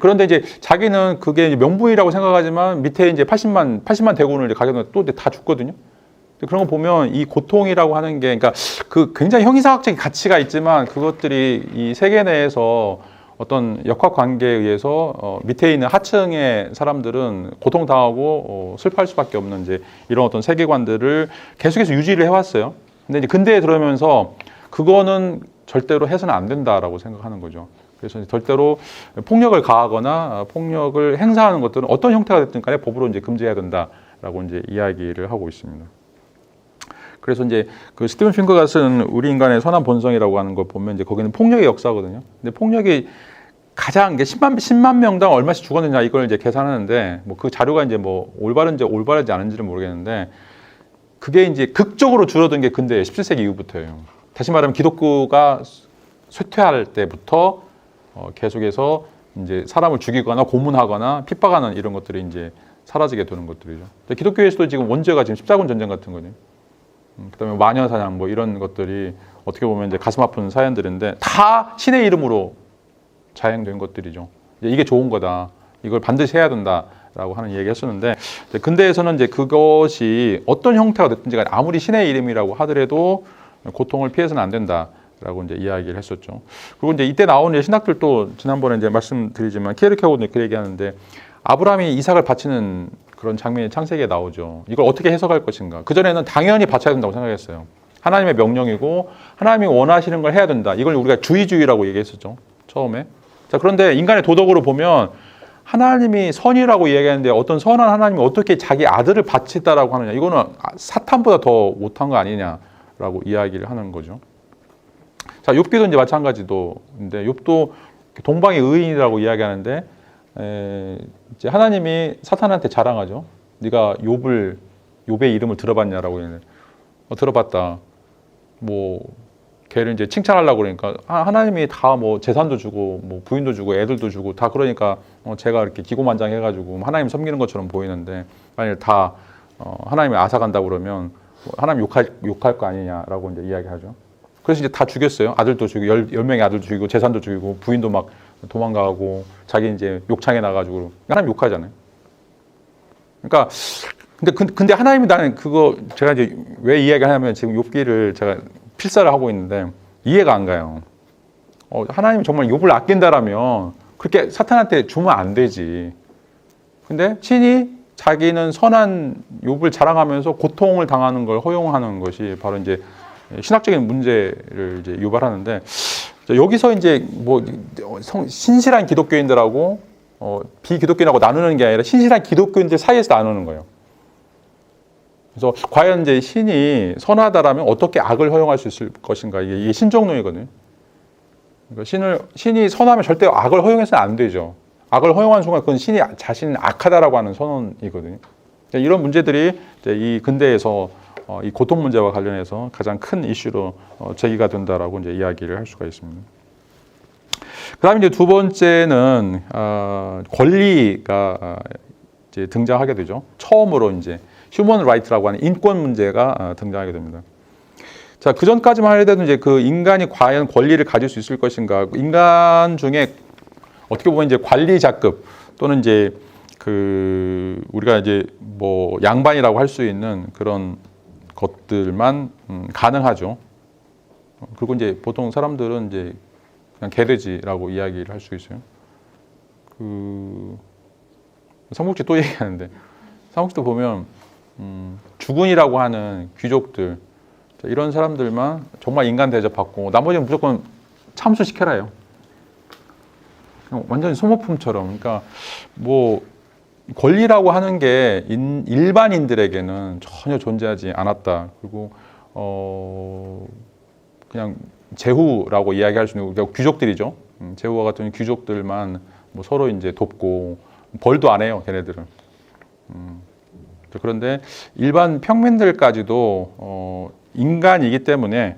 그런데 이제 자기는 그게 이제 명분이라고 생각하지만 밑에 이제 80만 대군을 이제 가져다 또 다 죽거든요. 그런 거 보면 이 고통이라고 하는 게, 그러니까 그 굉장히 형이상학적인 가치가 있지만 그것들이 이 세계 내에서 어떤 역학 관계에 의해서 밑에 있는 하층의 사람들은 고통당하고 슬퍼할 수밖에 없는 이제 이런 어떤 세계관들을 계속해서 유지를 해왔어요. 근데 이제 근대에 들어오면서 그거는 절대로 해서는 안 된다라고 생각하는 거죠. 그래서 절대로 폭력을 가하거나 폭력을 행사하는 것들은 어떤 형태가 됐든 간에 법으로 이제 금지해야 된다라고 이제 이야기를 하고 있습니다. 그래서 이제 그 스티븐 핑거가 쓴 우리 인간의 선한 본성이라고 하는 걸 보면 이제 거기는 폭력의 역사거든요. 근데 폭력이 가장 이게 10만 명당 얼마씩 죽었느냐 이걸 이제 계산하는데 뭐 그 자료가 이제 뭐 올바른지 아닌지는 모르겠는데 그게 이제 극적으로 줄어든 게 근대 17세기 이후부터예요. 다시 말하면 기독교가 쇠퇴할 때부터 계속해서 이제 사람을 죽이거나 고문하거나 핍박하는 이런 것들이 이제 사라지게 되는 것들이죠. 기독교에서도 지금 원죄가 지금 십자군 전쟁 같은 거죠. 그다음에 마녀 사냥 뭐 이런 것들이 어떻게 보면 이제 가슴 아픈 사연들인데 다 신의 이름으로 자행된 것들이죠. 이게 좋은 거다. 이걸 반드시 해야 된다라고 하는 얘기했었는데 근대에서는 이제 그것이 어떤 형태가 됐든지 간에 아무리 신의 이름이라고 하더라도 고통을 피해서는 안 된다라고 이제 이야기를 했었죠. 그리고 이제 이때 나온 이제 신학들도 지난번에 이제 말씀드리지만 키에르케고르는 그 얘기하는데 아브라함이 이삭을 바치는 그런 장면이 창세기에 나오죠. 이걸 어떻게 해석할 것인가. 그전에는 당연히 바쳐야 된다고 생각했어요. 하나님의 명령이고 하나님이 원하시는 걸 해야 된다. 이걸 우리가 주의주의라고 얘기했었죠. 처음에. 자, 그런데 인간의 도덕으로 보면 하나님이 선이라고 이야기하는데 어떤 선한 하나님이 어떻게 자기 아들을 바치다라고 하느냐. 이거는 사탄보다 더 못한 거 아니냐라고 이야기를 하는 거죠. 자, 욥기도 이제 마찬가지도인데 욥도 동방의 의인이라고 이야기하는데 이제 하나님이 사탄한테 자랑하죠. 네가 욥의 이름을 들어봤냐라고 얘기하는데 들어봤다. 뭐 걔를 이제 칭찬하려고 그러니까 하나님이 다 뭐 재산도 주고 뭐 부인도 주고 애들도 주고 다 그러니까 제가 이렇게 기고만장해가지고 하나님 섬기는 것처럼 보이는데 만약 다 하나님이 앗아간다고 그러면 하나님 욕할 거 아니냐라고 이제 이야기하죠. 그래서 이제 다 죽였어요. 아들도 죽이고 10명의 아들도 죽이고 재산도 죽이고 부인도 막 도망가고 자기 이제 욕창에 나가지고 하나님 욕하잖아요. 그러니까 근데 하나님이 나는 그거 제가 이제 왜 이야기하냐면 지금 욥기를 제가 필사를 하고 있는데 이해가 안 가요. 하나님이 정말 욥을 아낀다라면 그렇게 사탄한테 주면 안 되지. 근데 신이 자기는 선한 욥을 자랑하면서 고통을 당하는 걸 허용하는 것이 바로 이제 신학적인 문제를 이제 유발하는데 여기서 이제 뭐 신실한 기독교인들하고 비기독교인하고 나누는 게 아니라 신실한 기독교인들 사이에서 나누는 거예요. 그래서 과연 이제 신이 선하다라면 어떻게 악을 허용할 수 있을 것인가 이게 신정론이거든요. 그러니까 신이 선하면 절대 악을 허용해서는 안 되죠. 악을 허용하는 순간 그건 신이 자신이 악하다라고 하는 선언이거든요. 이런 문제들이 이제 이 근대에서 이 고통 문제와 관련해서 가장 큰 이슈로 제기가 된다라고 이제 이야기를 할 수가 있습니다. 그다음에 이제 두 번째는 권리가 이제 등장하게 되죠. 처음으로 이제 휴먼 라이트라고 하는 인권 문제가 등장하게 됩니다. 자, 그 전까지만 해도 이제 그 인간이 과연 권리를 가질 수 있을 것인가? 인간 중에 어떻게 보면 이제 관리자급 또는 이제 그 우리가 이제 뭐 양반이라고 할 수 있는 그런 것들만 가능하죠. 그리고 이제 보통 사람들은 이제 그냥 개돼지라고 이야기를 할 수 있어요. 그 삼국지 또 얘기하는데 삼국지도 보면 주군이라고 하는 귀족들 이런 사람들만 정말 인간 대접받고 나머지는 무조건 참수시켜라요. 완전히 소모품처럼. 그러니까 뭐 권리라고 하는 게 일반인들에게는 전혀 존재하지 않았다. 그리고 그냥 제후라고 이야기할 수 있는 그러니까 귀족들이죠. 제후와 같은 귀족들만 뭐 서로 이제 돕고 벌도 안 해요, 걔네들은. 그런데 일반 평민들까지도 인간이기 때문에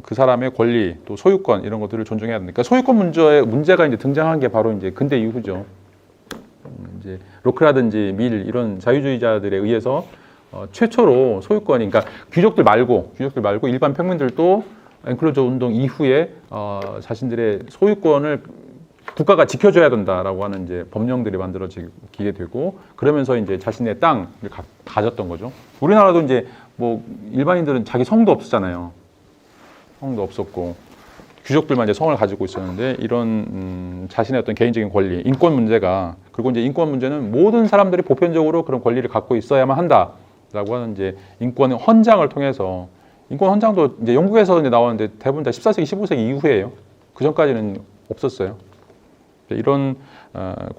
그 사람의 권리 또 소유권 이런 것들을 존중해야 되니까 그러니까 소유권 문제가 이제 등장한 게 바로 이제 근대 이후죠. 이제 로크라든지 밀 이런 자유주의자들에 의해서 최초로 소유권이 그러니까 귀족들 말고 일반 평민들도 엔클로저 운동 이후에 자신들의 소유권을 국가가 지켜줘야 된다라고 하는 이제 법령들이 만들어지게 되고 그러면서 이제 자신의 땅을 가졌던 거죠. 우리나라도 이제 뭐 일반인들은 자기 성도 없었잖아요. 성도 없었고 귀족들만 이제 성을 가지고 있었는데 이런 자신의 어떤 개인적인 권리, 인권 문제가 그리고 이제 인권 문제는 모든 사람들이 보편적으로 그런 권리를 갖고 있어야만 한다라고 하는 이제 인권 헌장을 통해서 인권 헌장도 이제 영국에서 이제 나왔는데 대부분 다 14세기, 15세기 이후에요. 그 전까지는 없었어요. 이런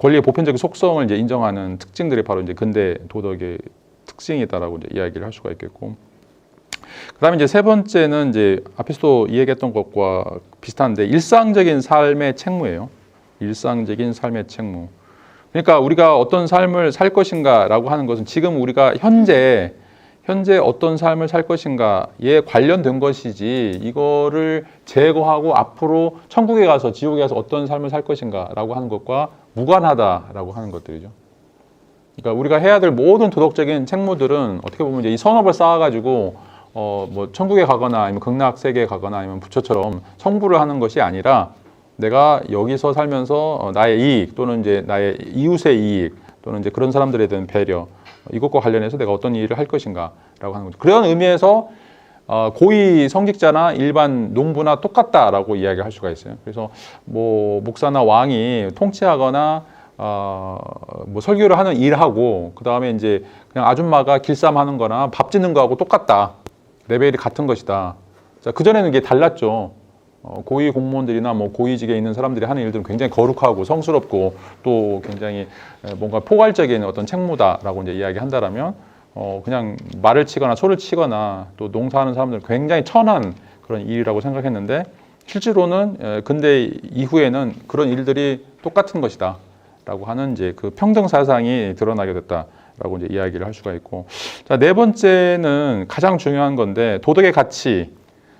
권리의 보편적인 속성을 이제 인정하는 특징들이 바로 이제 근대 도덕의 특징이다라고 이제 이야기를 할 수가 있겠고. 그다음에 이제 세 번째는 이제 앞에서도 이야기했던 것과 비슷한데 일상적인 삶의 책무예요. 일상적인 삶의 책무. 그러니까 우리가 어떤 삶을 살 것인가라고 하는 것은 지금 우리가 현재 어떤 삶을 살 것인가에 관련된 것이지 이거를 제거하고 앞으로 천국에 가서 지옥에 가서 어떤 삶을 살 것인가라고 하는 것과 무관하다라고 하는 것들이죠. 그러니까 우리가 해야 될 모든 도덕적인 책무들은 어떻게 보면 이제 이 선업을 쌓아가지고 뭐 천국에 가거나 아니면 극락 세계에 가거나 아니면 부처처럼 성불을 하는 것이 아니라 내가 여기서 살면서 나의 이익 또는 이제 나의 이웃의 이익 또는 이제 그런 사람들에 대한 배려 이것과 관련해서 내가 어떤 일을 할 것인가라고 하는 거죠. 그런 의미에서 고위 성직자나 일반 농부나 똑같다라고 이야기할 수가 있어요. 그래서 뭐 목사나 왕이 통치하거나 뭐 설교를 하는 일하고 그 다음에 이제 그냥 아줌마가 길쌈하는 거나 밥 짓는 거하고 똑같다. 레벨이 같은 것이다. 자, 그전에는 이게 달랐죠. 고위 공무원들이나 뭐 고위직에 있는 사람들이 하는 일들은 굉장히 거룩하고 성스럽고 또 굉장히 뭔가 포괄적인 어떤 책무다라고 이제 이야기한다라면 그냥 말을 치거나 소를 치거나 또 농사하는 사람들은 굉장히 천한 그런 일이라고 생각했는데 실제로는 근대 이후에는 그런 일들이 똑같은 것이다 라고 하는 이제 그 평등 사상이 드러나게 됐다라고 이제 이야기를 할 수가 있고. 자, 네 번째는 가장 중요한 건데 도덕의 가치.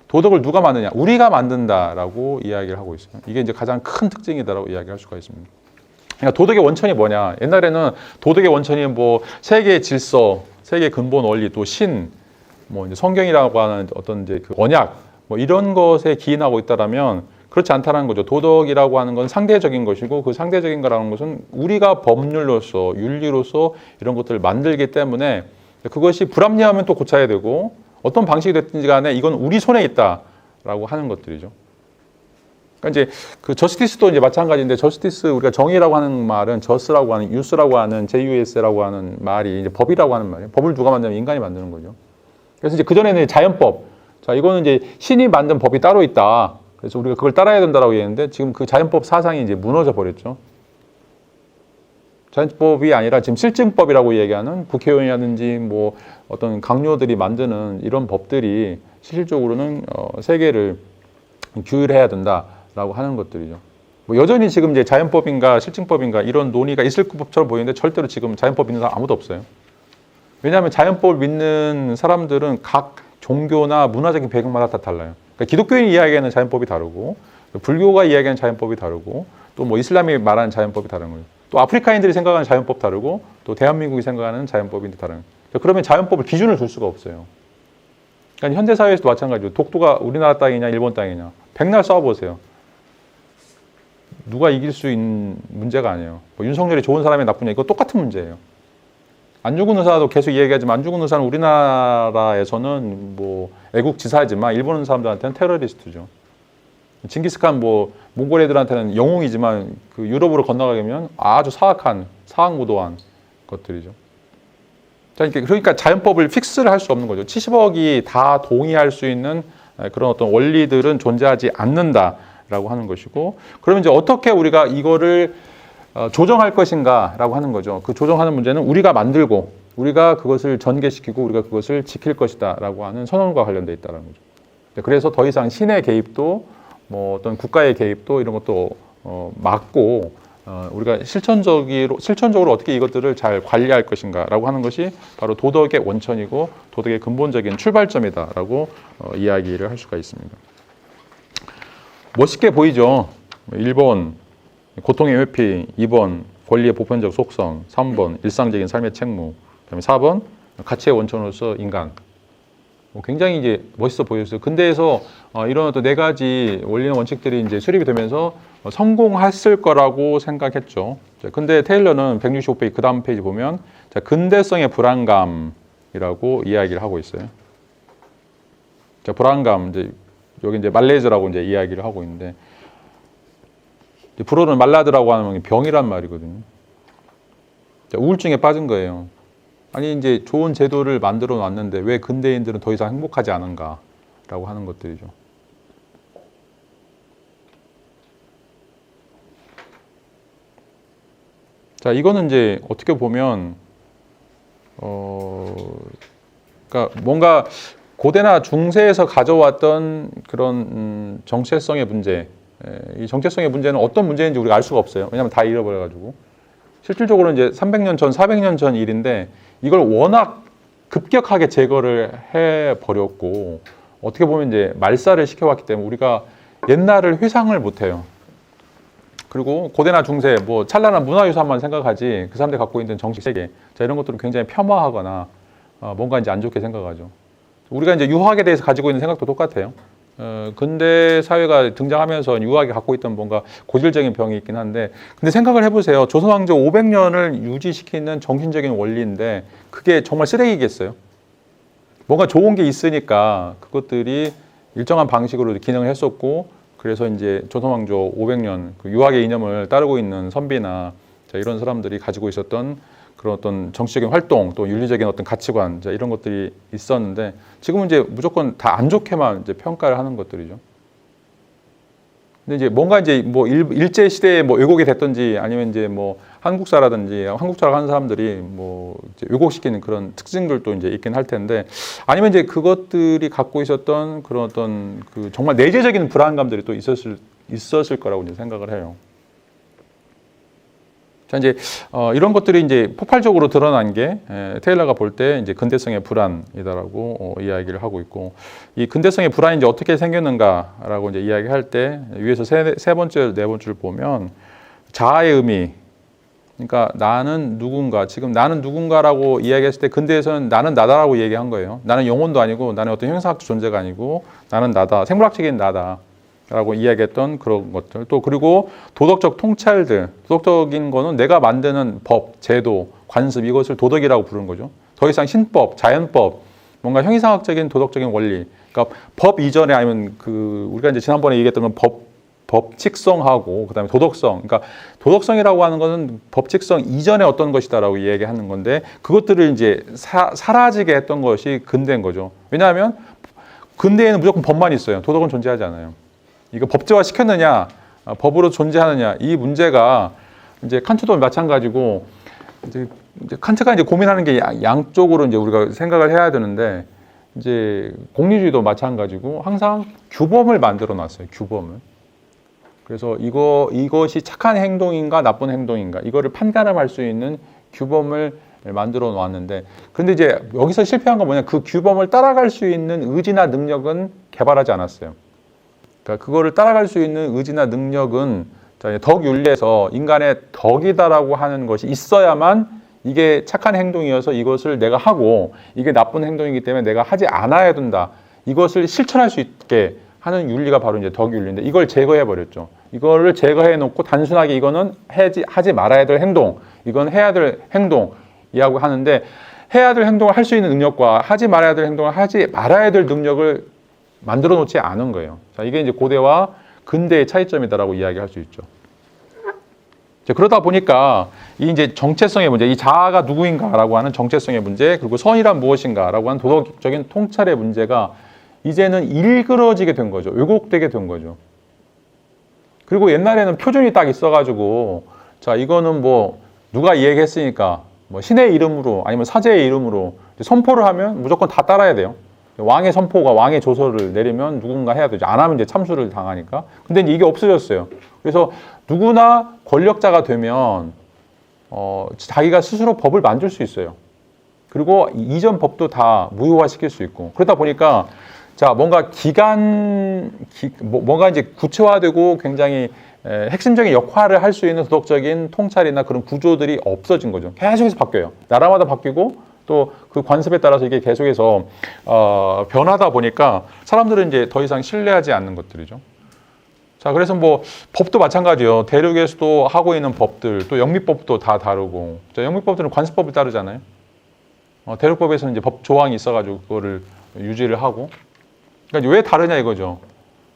도덕을 누가 만드냐? 우리가 만든다라고 이야기를 하고 있어요. 이게 이제 가장 큰 특징이다라고 이야기할 수가 있습니다. 그러니까 도덕의 원천이 뭐냐? 옛날에는 도덕의 원천이 뭐 세계의 질서, 세계의 근본 원리, 또 신, 뭐 이제 성경이라고 하는 어떤 이제 그 언약, 뭐 이런 것에 기인하고 있다라면 그렇지 않다는 거죠. 도덕이라고 하는 건 상대적인 것이고 그 상대적인 거라는 것은 우리가 법률로서, 윤리로서 이런 것들을 만들기 때문에 그것이 불합리하면 또 고쳐야 되고 어떤 방식이 됐든지 간에 이건 우리 손에 있다라고 하는 것들이죠. 그러니까 이제 그 저스티스도 이제 마찬가지인데 저스티스 우리가 정의라고 하는 말은 저스라고 하는 유스라고 하는 JUS라고 하는 말이 이제 법이라고 하는 말이에요. 법을 누가 만들면 인간이 만드는 거죠. 그래서 이제 그 전에는 자연법. 자, 이거는 이제 신이 만든 법이 따로 있다. 그래서 우리가 그걸 따라야 된다라고 얘기했는데 지금 그 자연법 사상이 이제 무너져 버렸죠. 자연법이 아니라 지금 실증법이라고 얘기하는 국회의원이라든지 뭐 어떤 강요들이 만드는 이런 법들이 실질적으로는 세계를 규율해야 된다라고 하는 것들이죠. 뭐 여전히 지금 이제 자연법인가 실증법인가 이런 논의가 있을 법처럼 보이는데 절대로 지금 자연법 믿는 사람 아무도 없어요. 왜냐하면 자연법을 믿는 사람들은 각 종교나 문화적인 배경마다 다 달라요. 그러니까 기독교인이 이야기하는 자연법이 다르고 불교가 이야기하는 자연법이 다르고 또 뭐 이슬람이 말하는 자연법이 다른 거예요. 또 아프리카인들이 생각하는 자연법 다르고 또 대한민국이 생각하는 자연법이 다른 거예요. 그러면 자연법을 기준을 둘 수가 없어요. 그러니까 현대 사회에서도 마찬가지로 독도가 우리나라 땅이냐 일본 땅이냐 백날 싸워보세요. 누가 이길 수 있는 문제가 아니에요. 뭐 윤석열이 좋은 사람이 나쁘냐 이거 똑같은 문제예요. 안중근 의사도 계속 이야기하지만 안중근 의사는 우리나라에서는 뭐 애국지사지만 일본 사람들한테는 테러리스트죠. 징기스칸 뭐 몽골 애들한테는 영웅이지만 그 유럽으로 건너가면 아주 사악한 사악무도한 것들이죠. 자, 그러니까 자연법을 픽스를 할 수 없는 거죠. 70억이 다 동의할 수 있는 그런 어떤 원리들은 존재하지 않는다라고 하는 것이고, 그러면 이제 어떻게 우리가 이거를 조정할 것인가라고 하는 거죠. 그 조정하는 문제는 우리가 만들고 우리가 그것을 전개시키고 우리가 그것을 지킬 것이다라고 하는 선언과 관련돼 있다는 거죠. 그래서 더 이상 신의 개입도 뭐 어떤 국가의 개입도 이런 것도 막고 우리가 실천적으로 어떻게 이것들을 잘 관리할 것인가라고 하는 것이 바로 도덕의 원천이고 도덕의 근본적인 출발점이다라고 이야기를 할 수가 있습니다. 멋있게 보이죠. 1번 고통의 회피, 2번 권리의 보편적 속성, 3번 일상적인 삶의 책무, 그다음에 4번 가치의 원천으로서 인간. 굉장히 이제 멋있어 보였어요. 근대에서 이런 어떤 네 가지 원리나 원칙들이 이제 수립이 되면서 성공했을 거라고 생각했죠. 근데 테일러는 165페이지 그 다음 페이지 보면 자, 근대성의 불안감이라고 이야기를 하고 있어요. 자, 불안감 이제 여기 이제 말레이즈라고 이제 이야기를 하고 있는데 불어는 말라드라고 하는 병이란 말이거든요. 자, 우울증에 빠진 거예요. 아니 이제 좋은 제도를 만들어 놨는데 왜 근대인들은 더 이상 행복하지 않은가라고 하는 것들이죠. 자, 이거는 이제 어떻게 보면 그러니까 뭔가 고대나 중세에서 가져왔던 그런 정체성의 문제, 이 정체성의 문제는 어떤 문제인지 우리가 알 수가 없어요. 왜냐하면 다 잃어버려가지고. 실질적으로 이제 300년 전, 400년 전 일인데 이걸 워낙 급격하게 제거를 해버렸고 어떻게 보면 이제 말살을 시켜왔기 때문에 우리가 옛날을 회상을 못해요. 그리고 고대나 중세, 뭐 찬란한 문화유산만 생각하지 그 사람들이 갖고 있는 정치 세계, 자, 이런 것들은 굉장히 폄하하거나 뭔가 이제 안 좋게 생각하죠. 우리가 이제 유학에 대해서 가지고 있는 생각도 똑같아요. 근대 사회가 등장하면서 유학이 갖고 있던 뭔가 고질적인 병이 있긴 한데, 근데 생각을 해보세요. 조선왕조 500년을 유지시키는 정신적인 원리인데 그게 정말 쓰레기겠어요? 뭔가 좋은 게 있으니까 그것들이 일정한 방식으로 기능을 했었고, 그래서 이제 조선왕조 500년 그 유학의 이념을 따르고 있는 선비나 자, 이런 사람들이 가지고 있었던 그런 어떤 정치적인 활동, 또 윤리적인 어떤 가치관, 자, 이런 것들이 있었는데 지금은 이제 무조건 다 안 좋게만 이제 평가를 하는 것들이죠. 근데 이제 뭔가 이제 뭐 일제 시대에 뭐 왜곡이 됐든지 아니면 이제 뭐 한국사라든지 한국사라고 하는 사람들이 뭐 이제 왜곡시키는 그런 특징들도 이제 있긴 할 텐데, 아니면 이제 그것들이 갖고 있었던 그런 어떤 그 정말 내재적인 불안감들이 또 있었을 거라고 이제 생각을 해요. 자, 이제 이런 것들이 이제 폭발적으로 드러난 게 테일러가 볼 때 이제 근대성의 불안이다라고 이야기를 하고 있고, 이 근대성의 불안이 이제 어떻게 생겼는가라고 이제 이야기할 때 위에서 세 번째, 네 번째를 보면 자아의 의미, 그러니까 나는 누군가, 지금 나는 누군가라고 이야기했을 때 근대에서는 나는 나다라고 얘기한 거예요. 나는 영혼도 아니고 나는 어떤 형상학적 존재가 아니고 나는 나다, 생물학적인 나다. 라고 이야기했던 그런 것들, 또 그리고 도덕적 통찰들, 도덕적인 거는 내가 만드는 법, 제도, 관습, 이것을 도덕이라고 부르는 거죠. 더 이상 신법, 자연법, 뭔가 형이상학적인 도덕적인 원리, 그러니까 법 이전에 아니면 그 우리가 이제 지난번에 얘기했던 건 법칙성하고 그다음에 도덕성, 그러니까 도덕성이라고 하는 것은 법칙성 이전에 어떤 것이다라고 이야기하는 건데 그것들을 이제 사라지게 했던 것이 근대인 거죠. 왜냐하면 근대에는 무조건 법만 있어요. 도덕은 존재하지 않아요. 이거 법제화 시켰느냐, 법으로 존재하느냐, 이 문제가 이제 칸트도 마찬가지고, 이제 칸트가 이제 고민하는 게 양쪽으로 이제 우리가 생각을 해야 되는데, 이제 공리주의도 마찬가지고 항상 규범을 만들어 놨어요. 규범을. 그래서 이것이 착한 행동인가 나쁜 행동인가 이거를 판가름할 수 있는 규범을 만들어 놨는데, 그런데 이제 여기서 실패한 건 뭐냐, 그 규범을 따라갈 수 있는 의지나 능력은 개발하지 않았어요. 그러니까 그거를 따라갈 수 있는 의지나 능력은 덕윤리에서 인간의 덕이다라고 하는 것이 있어야만 이게 착한 행동이어서 이것을 내가 하고 이게 나쁜 행동이기 때문에 내가 하지 않아야 된다. 이것을 실천할 수 있게 하는 윤리가 바로 이제 덕윤리인데 이걸 제거해 버렸죠. 이거를 제거해 놓고 단순하게 이거는 하지 말아야 될 행동, 이건 해야 될 행동이라고 하는데, 해야 될 행동을 할 수 있는 능력과 하지 말아야 될 행동을 하지 말아야 될 능력을 만들어 놓지 않은 거예요. 자, 이게 이제 고대와 근대의 차이점이다라고 이야기할 수 있죠. 자, 그러다 보니까 이 이제 정체성의 문제, 이 자아가 누구인가라고 하는 정체성의 문제, 그리고 선이란 무엇인가라고 하는 도덕적인 통찰의 문제가 이제는 일그러지게 된 거죠. 왜곡되게 된 거죠. 그리고 옛날에는 표준이 딱 있어가지고, 자, 이거는 뭐 누가 이야기했으니까 뭐 신의 이름으로 아니면 사제의 이름으로 선포를 하면 무조건 다 따라야 돼요. 왕의 선포가 왕의 조서를 내리면 누군가 해야 되죠. 안 하면 이제 참수를 당하니까. 근데 이제 이게 없어졌어요. 그래서 누구나 권력자가 되면 자기가 스스로 법을 만들 수 있어요. 그리고 이전 법도 다 무효화시킬 수 있고. 그러다 보니까 자, 뭔가 뭔가 이제 구체화되고 굉장히 핵심적인 역할을 할 수 있는 도덕적인 통찰이나 그런 구조들이 없어진 거죠. 계속해서 바뀌어요. 나라마다 바뀌고 또 그 관습에 따라서 이게 계속해서 변하다 보니까 사람들은 이제 더 이상 신뢰하지 않는 것들이죠. 자, 그래서 뭐 법도 마찬가지예요. 대륙에서도 하고 있는 법들, 또 영미법도 다 다르고. 자, 영미법들은 관습법을 따르잖아요. 대륙법에서는 이제 법 조항이 있어가지고 그거를 유지를 하고. 그러니까 왜 다르냐 이거죠.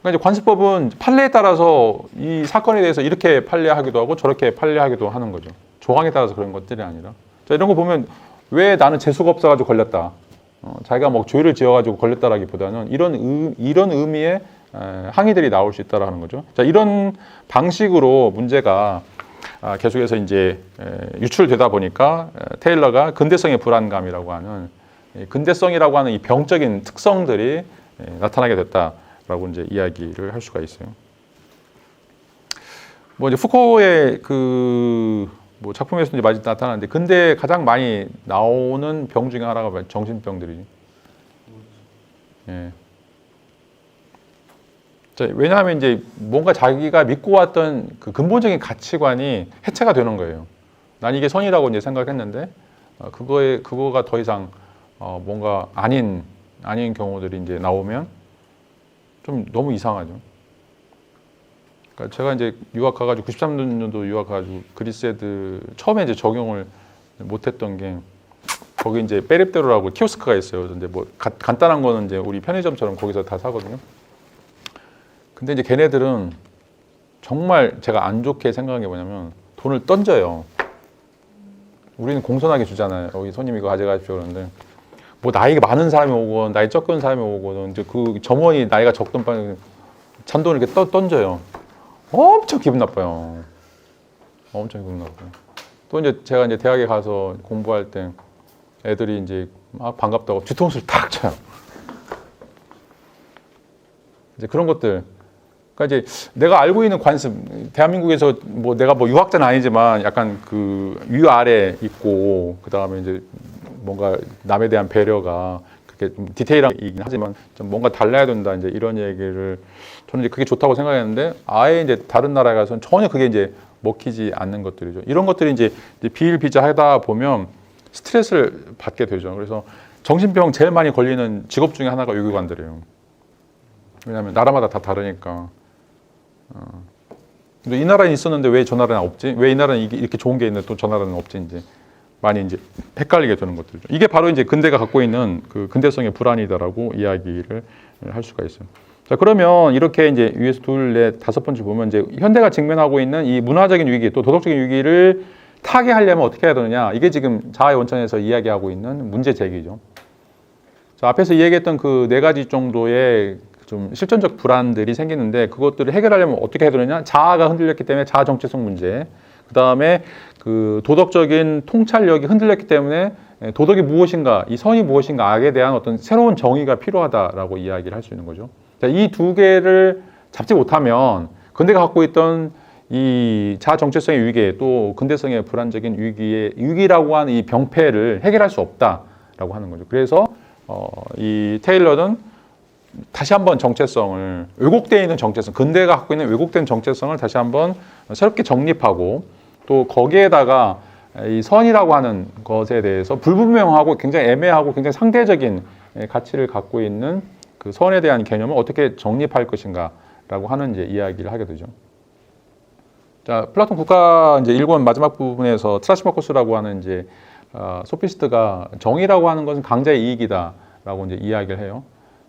그러니까 이제 관습법은 판례에 따라서 이 사건에 대해서 이렇게 판례하기도 하고 저렇게 판례하기도 하는 거죠. 조항에 따라서 그런 것들이 아니라. 자, 이런 거 보면 왜 나는 재수가 없어가지고 걸렸다. 자기가 뭐 죄를 지어가지고 걸렸다라기보다는 이런 의미의 항의들이 나올 수 있다라는 거죠. 자, 이런 방식으로 문제가 계속해서 이제 유출되다 보니까 테일러가 근대성의 불안감이라고 하는 근대성이라고 하는 이 병적인 특성들이 나타나게 됐다라고 이제 이야기를 할 수가 있어요. 뭐 이제 푸코의 뭐 작품에서 이제 많이 나타나는데 근대 가장 많이 나오는 병 중에 하나가 정신병들이죠. 예. 자, 왜냐하면 이제 뭔가 자기가 믿고 왔던 그 근본적인 가치관이 해체가 되는 거예요. 난 이게 선이라고 이제 생각했는데 그거가 더 이상 뭔가 아닌 경우들이 이제 나오면 좀 너무 이상하죠. 그러니까 제가 이제 유학 가가지고 93년도 유학 가가지고 그리스 애들 처음에 이제 적용을 못했던 게 거기 이제 빼립대로라고 키오스크가 있어요. 근데 뭐 간단한 거는 이제 우리 편의점처럼 거기서 다 사거든요. 근데 이제 걔네들은 정말 제가 안 좋게 생각한 게 뭐냐면 돈을 던져요. 우리는 공손하게 주잖아요. 여기 손님 이거 가져가십시오 그러는데 뭐 나이가 많은 사람이 오건 나이 적은 사람이 오건 이제 그 점원이 나이가 적든 빨리 잔돈을 이렇게 던져요. 엄청 기분 나빠요. 엄청 기분 나빠요. 또 이제 제가 이제 대학에 가서 공부할 때 애들이 이제 막 반갑다고 뒤통수를 탁 쳐요. 이제 그런 것들. 그러니까 이제 내가 알고 있는 관습, 대한민국에서 뭐 내가 뭐 유학자는 아니지만 약간 그 위아래 있고 그 다음에 이제 뭔가 남에 대한 배려가 그렇게 좀 디테일하긴 하지만 좀 뭔가 달라야 된다 이제 이런 얘기를 저는 이제 그게 좋다고 생각했는데 아예 이제 다른 나라에 가서는 전혀 그게 이제 먹히지 않는 것들이죠. 이런 것들이 이제 비일비재하다 보면 스트레스를 받게 되죠. 그래서 정신병 제일 많이 걸리는 직업 중에 하나가 유교관들이에요. 왜냐하면 나라마다 다 다르니까. 근데 이 나라에 있었는데 왜 저 나라는 없지? 왜 이 나라는 이렇게 좋은 게 있는데 또 저 나라는 없지? 이제 많이 이제 헷갈리게 되는 것들이죠. 이게 바로 이제 근대가 갖고 있는 그 근대성의 불안이다라고 이야기를 할 수가 있어요. 자, 그러면 이렇게 이제 위에서 둘, 넷, 다섯 번째 보면 이제 현대가 직면하고 있는 이 문화적인 위기 또 도덕적인 위기를 타개하려면 어떻게 해야 되느냐? 이게 지금 자아의 원천에서 이야기하고 있는 문제 제기죠. 자, 앞에서 이야기했던 그 네 가지 정도의 좀 실존적 불안들이 생기는데 그것들을 해결하려면 어떻게 해야 되느냐? 자아가 흔들렸기 때문에 자아 정체성 문제. 그 다음에 그 도덕적인 통찰력이 흔들렸기 때문에 도덕이 무엇인가, 이 선이 무엇인가, 악에 대한 어떤 새로운 정의가 필요하다라고 이야기를 할 수 있는 거죠. 자, 이 두 개를 잡지 못하면 근대가 갖고 있던 이 자아 정체성의 위기, 또 근대성의 불안적인 위기라고 하는 이 병폐를 해결할 수 없다라고 하는 거죠. 그래서 이 테일러는 다시 한번 정체성을, 왜곡되어 있는 정체성, 근대가 갖고 있는 왜곡된 정체성을 다시 한번 새롭게 정립하고 또 거기에다가 이 선이라고 하는 것에 대해서 불분명하고 굉장히 애매하고 굉장히 상대적인 가치를 갖고 있는 그 선에 대한 개념을 어떻게 정립할 것인가 라고 하는 이제 이야기를 하게 되죠. 자, 플라톤 국가 이제 1권 마지막 부분에서 트라시마코스라고 하는 이제 소피스트가 정의라고 하는 것은 강자의 이익이다 라고 이제 이야기를 해요.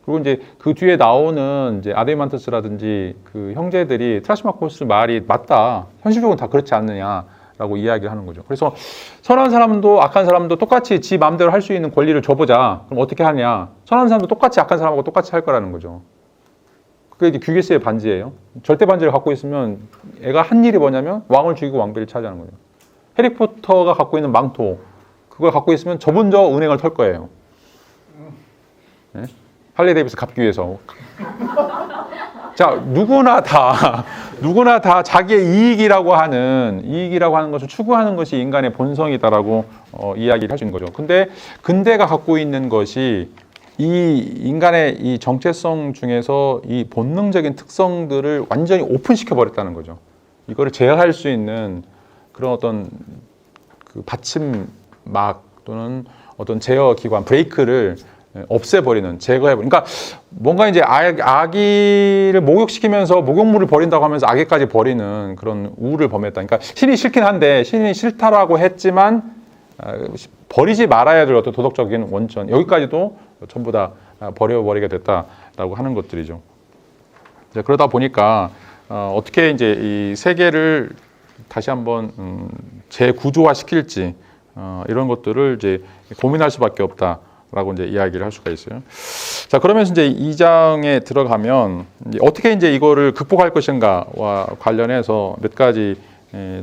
그리고 이제 그 뒤에 나오는 이제 아데이만토스라든지 그 형제들이 트라시마코스 말이 맞다. 현실적으로는 다 그렇지 않느냐라고 이야기를 하는 거죠. 그래서 선한 사람도 악한 사람도 똑같이 지 마음대로 할 수 있는 권리를 줘보자. 그럼 어떻게 하냐? 선한 사람도 똑같이 악한 사람하고 똑같이 할 거라는 거죠. 그게 이제 규게스의 반지예요. 절대 반지를 갖고 있으면 애가 한 일이 뭐냐면 왕을 죽이고 왕비를 차지하는 거예요. 해리포터가 갖고 있는 망토 그걸 갖고 있으면 저 먼저 은행을 털 거예요. 네? 할리 데이비스 갚기 위해서. 자, 누구나 다 자기의 이익이라고 하는 것을 추구하는 것이 인간의 본성이다라고 이야기를 할 수 있는 거죠. 근데 근대가 갖고 있는 것이 이 인간의 이 정체성 중에서 이 본능적인 특성들을 완전히 오픈시켜 버렸다는 거죠. 이거를 제어할 수 있는 그런 어떤 그 받침막 또는 어떤 제어 기관, 브레이크를 없애버리는, 제거해버리는. 그러니까 뭔가 이제 아기를 목욕시키면서 목욕물을 버린다고 하면서 아기까지 버리는 그런 우를 범했다. 그러니까 신이 싫긴 한데 신이 싫다라고 했지만 버리지 말아야 될 어떤 도덕적인 원천, 여기까지도 전부 다 버려버리게 됐다라고 하는 것들이죠. 그러다 보니까 어떻게 이제 이 세계를 다시 한번 재구조화 시킬지 이런 것들을 이제 고민할 수밖에 없다라고 이제 이야기를 할 수가 있어요. 자, 그러면서 이제 2장에 들어가면 이제 어떻게 이제 이거를 극복할 것인가와 관련해서 몇 가지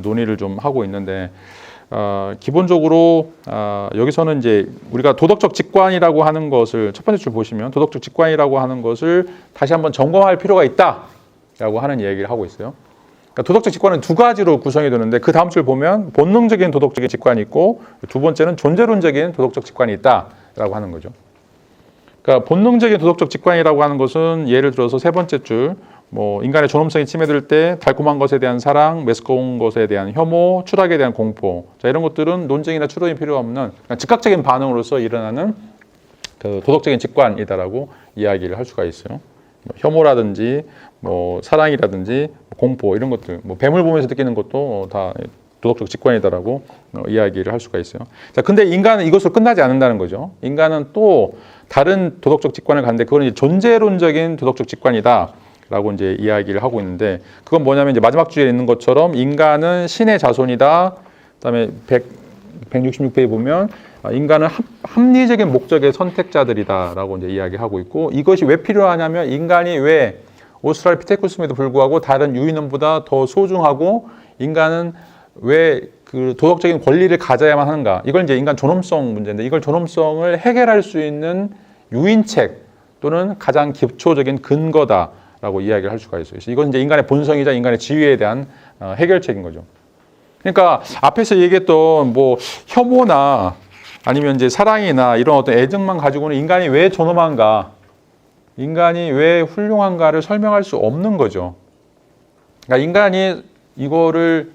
논의를 좀 하고 있는데, 기본적으로 여기서는 이제 우리가 도덕적 직관이라고 하는 것을 첫 번째 줄 보시면 도덕적 직관이라고 하는 것을 다시 한번 점검할 필요가 있다라고 하는 얘기를 하고 있어요. 그러니까 도덕적 직관은 두 가지로 구성이 되는데 그 다음 줄 보면 본능적인 도덕적인 직관이 있고 두 번째는 존재론적인 도덕적 직관이 있다라고 하는 거죠. 그러니까 본능적인 도덕적 직관이라고 하는 것은 예를 들어서 세 번째 줄, 뭐 인간의 존엄성이 침해될 때 달콤한 것에 대한 사랑, 메스꺼운 것에 대한 혐오, 추락에 대한 공포, 자, 이런 것들은 논쟁이나 추론이 필요 없는 즉각적인 반응으로서 일어나는 그 도덕적인 직관이다라고 이야기를 할 수가 있어요. 혐오라든지 뭐 사랑이라든지 공포 이런 것들, 뭐 뱀을 보면서 느끼는 것도 다 도덕적 직관이다라고 이야기를 할 수가 있어요. 자, 근데 인간은 이것으로 끝나지 않는다는 거죠. 인간은 또 다른 도덕적 직관을 갖는데 그거는 이제 존재론적인 도덕적 직관이다라고 이제 이야기를 하고 있는데, 그건 뭐냐면 이제 마지막 주에 있는 것처럼 인간은 신의 자손이다. 그다음에 166페이지 보면 인간은 합리적인 목적의 선택자들이다라고 이제 이야기하고 있고, 이것이 왜 필요하냐면 인간이 왜 오스트랄피테쿠스에도 불구하고 다른 유인원보다 더 소중하고 인간은 왜 그 도덕적인 권리를 가져야만 하는가? 이걸 이제 인간 존엄성 문제인데, 이걸 존엄성을 해결할 수 있는 유인책 또는 가장 기초적인 근거다라고 이야기를 할 수가 있어요. 이건 이제 인간의 본성이자 인간의 지위에 대한 해결책인 거죠. 그러니까 앞에서 얘기했던 뭐 혐오나 아니면 이제 사랑이나 이런 어떤 애증만 가지고는 인간이 왜 존엄한가, 인간이 왜 훌륭한가를 설명할 수 없는 거죠. 그러니까 인간이 이거를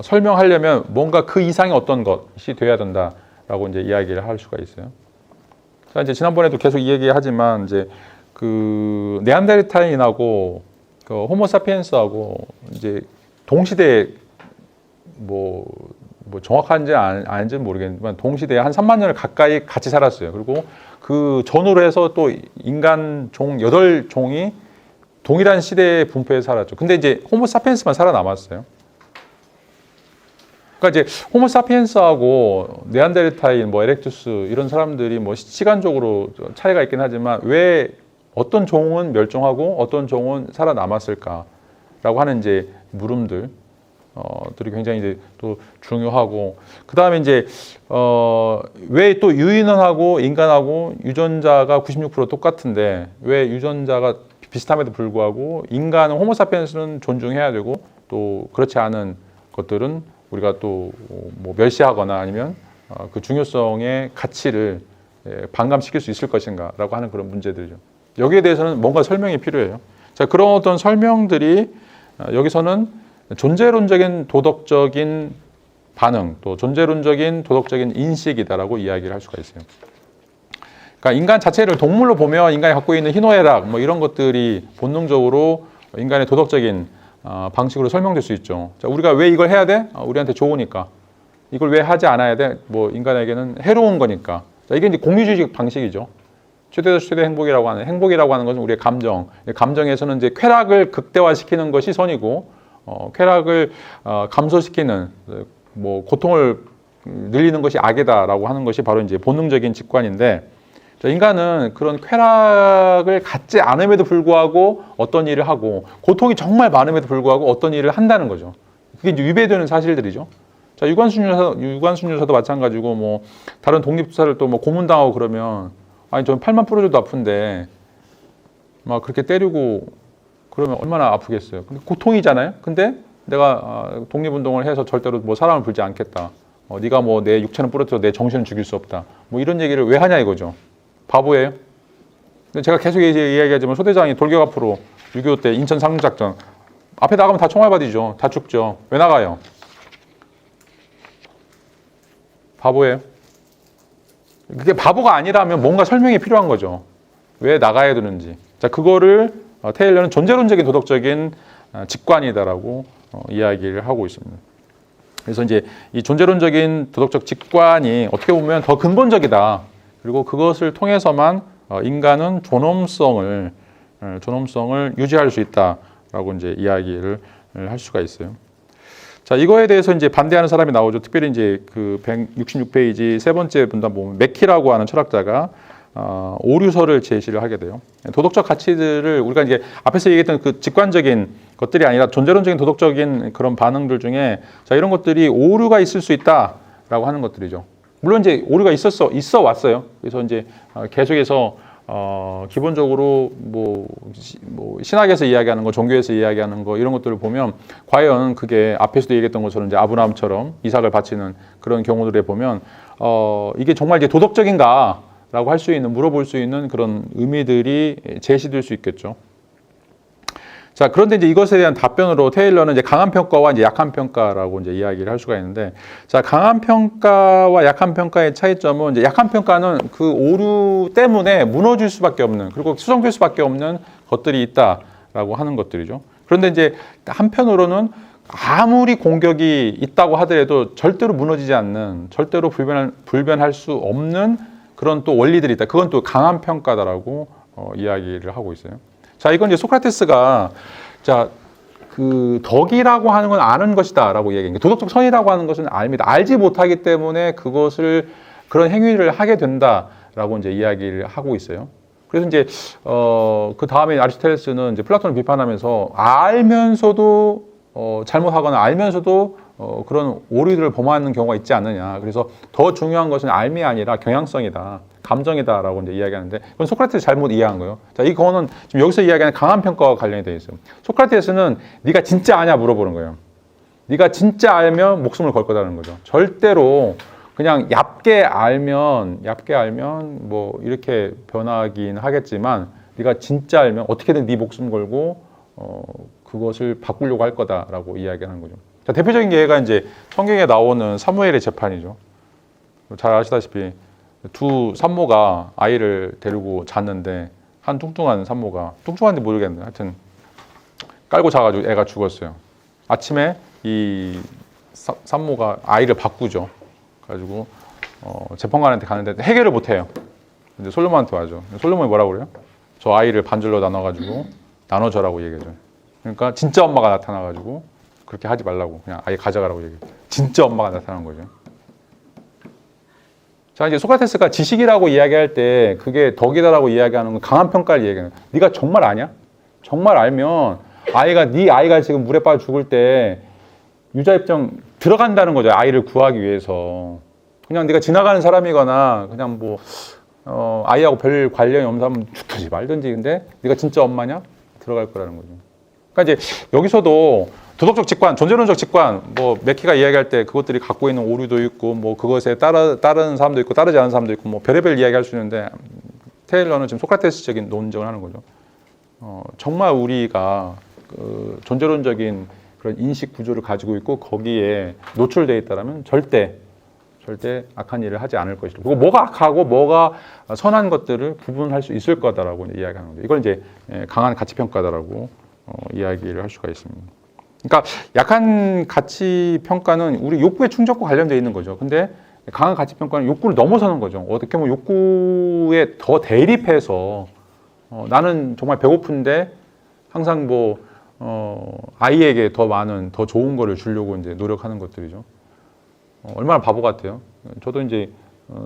설명하려면 뭔가 그 이상의 어떤 것이 돼야 된다라고 이제 이야기를 할 수가 있어요. 자, 이제 지난번에도 계속 이야기하지만 이제 그 네안데르탈인하고 그 호모사피엔스하고 이제 동시대에 뭐 정확한지 아닌지는 모르겠지만 동시대에 한 3만 년을 가까이 같이 살았어요. 그리고 그 전후로 해서 또 인간 종 8종이 동일한 시대에 분포해 살았죠. 근데 이제 호모사피엔스만 살아남았어요. 그러니까 이제 호모사피엔스하고 네안데르탈인, 뭐 에렉투스 이런 사람들이 뭐 시간적으로 차이가 있긴 하지만 왜 어떤 종은 멸종하고 어떤 종은 살아남았을까라고 하는 이제 물음들 들이 굉장히 이제 또 중요하고, 그 다음에 이제 왜 또 유인원하고 인간하고 유전자가 96% 똑같은데 왜 유전자가 비슷함에도 불구하고 인간은 호모사피엔스는 존중해야 되고 또 그렇지 않은 것들은 우리가 또 뭐 멸시하거나 아니면 그 중요성의 가치를 반감시킬 수 있을 것인가라고 하는 그런 문제들이죠. 여기에 대해서는 뭔가 설명이 필요해요. 자, 그런 어떤 설명들이 여기서는 존재론적인 도덕적인 반응, 또 존재론적인 도덕적인 인식이다라고 이야기를 할 수가 있어요. 그러니까 인간 자체를 동물로 보면 인간이 갖고 있는 희노애락 뭐 이런 것들이 본능적으로 인간의 도덕적인 방식으로 설명될 수 있죠. 자, 우리가 왜 이걸 해야 돼? 우리한테 좋으니까. 이걸 왜 하지 않아야 돼? 뭐 인간에게는 해로운 거니까. 자, 이게 이제 공유주의적 방식이죠. 최대에서 최대 행복이라고 하는 것은 우리의 감정. 감정에서는 이제 쾌락을 극대화시키는 것이 선이고, 쾌락을 감소시키는 뭐 고통을 늘리는 것이 악이다라고 하는 것이 바로 이제 본능적인 직관인데, 자, 인간은 그런 쾌락을 갖지 않음에도 불구하고 어떤 일을 하고 고통이 정말 많음에도 불구하고 어떤 일을 한다는 거죠. 그게 이제 위배되는 사실들이죠. 자, 유관순유사도 마찬가지고 뭐 다른 독립투사를 또 뭐 고문당하고 그러면 아니 저는 팔만 부러져도 아픈데 막 그렇게 때리고 그러면 얼마나 아프겠어요. 근데 고통이잖아요. 근데 내가 독립운동을 해서 절대로 뭐 사람을 불지 않겠다. 네가 뭐 내 육체는 부러뜨려 내 정신은 죽일 수 없다. 뭐 이런 얘기를 왜 하냐 이거죠. 바보예요. 근데 제가 계속 이야기하지만 소대장이 돌격 앞으로 6.25 때 인천 상륙작전 앞에 나가면 다 총알 받이죠. 다 죽죠. 왜 나가요? 바보예요. 그게 바보가 아니라면 뭔가 설명이 필요한 거죠. 왜 나가야 되는지. 자, 그거를 테일러는 존재론적인 도덕적인 직관이다라고 이야기를 하고 있습니다. 그래서 이제 이 존재론적인 도덕적 직관이 어떻게 보면 더 근본적이다. 그리고 그것을 통해서만 인간은 존엄성을 유지할 수 있다라고 이제 이야기를 할 수가 있어요. 자, 이거에 대해서 이제 반대하는 사람이 나오죠. 특별히 이제 그 166페이지 세 번째 분단 보면 맥키라고 하는 철학자가 오류설을 제시를 하게 돼요. 도덕적 가치들을 우리가 이제 앞에서 얘기했던 그 직관적인 것들이 아니라 존재론적인 도덕적인 그런 반응들 중에 자, 이런 것들이 오류가 있을 수 있다라고 하는 것들이죠. 물론 이제 오류가 있어 왔어요. 그래서 이제 계속해서 기본적으로 뭐 신학에서 이야기하는 거, 종교에서 이야기하는 거 이런 것들을 보면 과연 그게 앞에서도 얘기했던 것처럼 이제 아브라함처럼 이삭을 바치는 그런 경우들에 보면 이게 정말 이제 도덕적인가라고 할 수 있는 물어볼 수 있는 그런 의미들이 제시될 수 있겠죠. 자, 그런데 이제 이것에 대한 답변으로 테일러는 이제 강한 평가와 이제 약한 평가라고 이제 이야기를 할 수가 있는데, 자, 강한 평가와 약한 평가의 차이점은 이제 약한 평가는 그 오류 때문에 무너질 수밖에 없는, 그리고 수정될 수밖에 없는 것들이 있다라고 하는 것들이죠. 그런데 이제 한편으로는 아무리 공격이 있다고 하더라도 절대로 무너지지 않는, 절대로 불변할 수 없는 그런 또 원리들이 있다. 그건 또 강한 평가다라고 이야기를 하고 있어요. 자, 이건 이제 소크라테스가 자, 그 덕이라고 하는 건 아는 것이다라고 얘기해요. 도덕적 선이라고 하는 것은 압니다. 알지 못하기 때문에 그것을 그런 행위를 하게 된다라고 이제 이야기를 하고 있어요. 그래서 이제 그 다음에 아리스토텔레스는 이제 플라톤을 비판하면서 알면서도 잘못하거나 알면서도 그런 오류들을 범하는 경우가 있지 않느냐. 그래서 더 중요한 것은 알미 아니라 경향성이다. 감정이다라고 이제 이야기하는데 그건 소크라테스 잘못 이해한 거예요. 자, 이거는 지금 여기서 이야기하는 강한 평가와 관련이 되어 있어요. 소크라테스는 네가 진짜 아냐 물어보는 거예요. 네가 진짜 알면 목숨을 걸 거다는 거죠. 절대로 그냥 얕게 알면 뭐 이렇게 변하긴 하겠지만 네가 진짜 알면 어떻게든 네 목숨 걸고 그것을 바꾸려고 할 거다라고 이야기하는 거죠. 자, 대표적인 예가 이제 성경에 나오는 사무엘의 재판이죠. 잘 아시다시피 두 산모가 아이를 데리고 잤는데 한 뚱뚱한 산모가 뚱뚱한지 모르겠는데 하여튼 깔고 자가지고 애가 죽었어요. 아침에 이 산모가 아이를 바꾸죠. 가지고 재판관한테 가는데 해결을 못해요. 이제 솔로몬한테 와죠. 솔로몬이 뭐라고 그래요? 저 아이를 반절로 나눠가지고 나눠줘라고 얘기해줘요. 그러니까 진짜 엄마가 나타나가지고 그렇게 하지 말라고 그냥 아예 가져가라고 얘기해요. 진짜 엄마가 나타난 거죠. 자, 이제 소크라테스가 지식이라고 이야기할 때 그게 덕이다라고 이야기하는 건 강한 평가를 얘기하는 거야. 네가 정말 아냐? 정말 알면 네 아이가 지금 물에 빠져 죽을 때 유자 입장 들어간다는 거죠. 아이를 구하기 위해서. 그냥 네가 지나가는 사람이거나 그냥 뭐 아이하고 별 관련이 없는 사람은 죽든지 말든지 근데 네가 진짜 엄마냐? 들어갈 거라는 거죠. 그러니까 이제 여기서도 도덕적 직관, 존재론적 직관, 뭐 맥키가 이야기할 때 그것들이 갖고 있는 오류도 있고, 뭐 그것에 따르는 사람도 있고, 따르지 않는 사람도 있고, 뭐 별의별 이야기할 수 있는데 테일러는 지금 소크라테스적인 논증을 하는 거죠. 정말 우리가 그 존재론적인 그런 인식 구조를 가지고 있고 거기에 노출되어 있다라면 절대 악한 일을 하지 않을 것이다. 그리고 뭐가 악하고 뭐가 선한 것들을 구분할 수 있을 거다라고 이야기하는 거죠. 이걸 이제 강한 가치 평가다라고 이야기를 할 수가 있습니다. 그러니까 약한 가치 평가는 우리 욕구의 충족과 관련되어 있는 거죠. 근데 강한 가치 평가는 욕구를 넘어서는 거죠. 어떻게 보면 욕구에 더 대립해서 나는 정말 배고픈데 항상 뭐 아이에게 더 많은 더 좋은 거를 주려고 이제 노력하는 것들이죠. 얼마나 바보 같아요. 저도 이제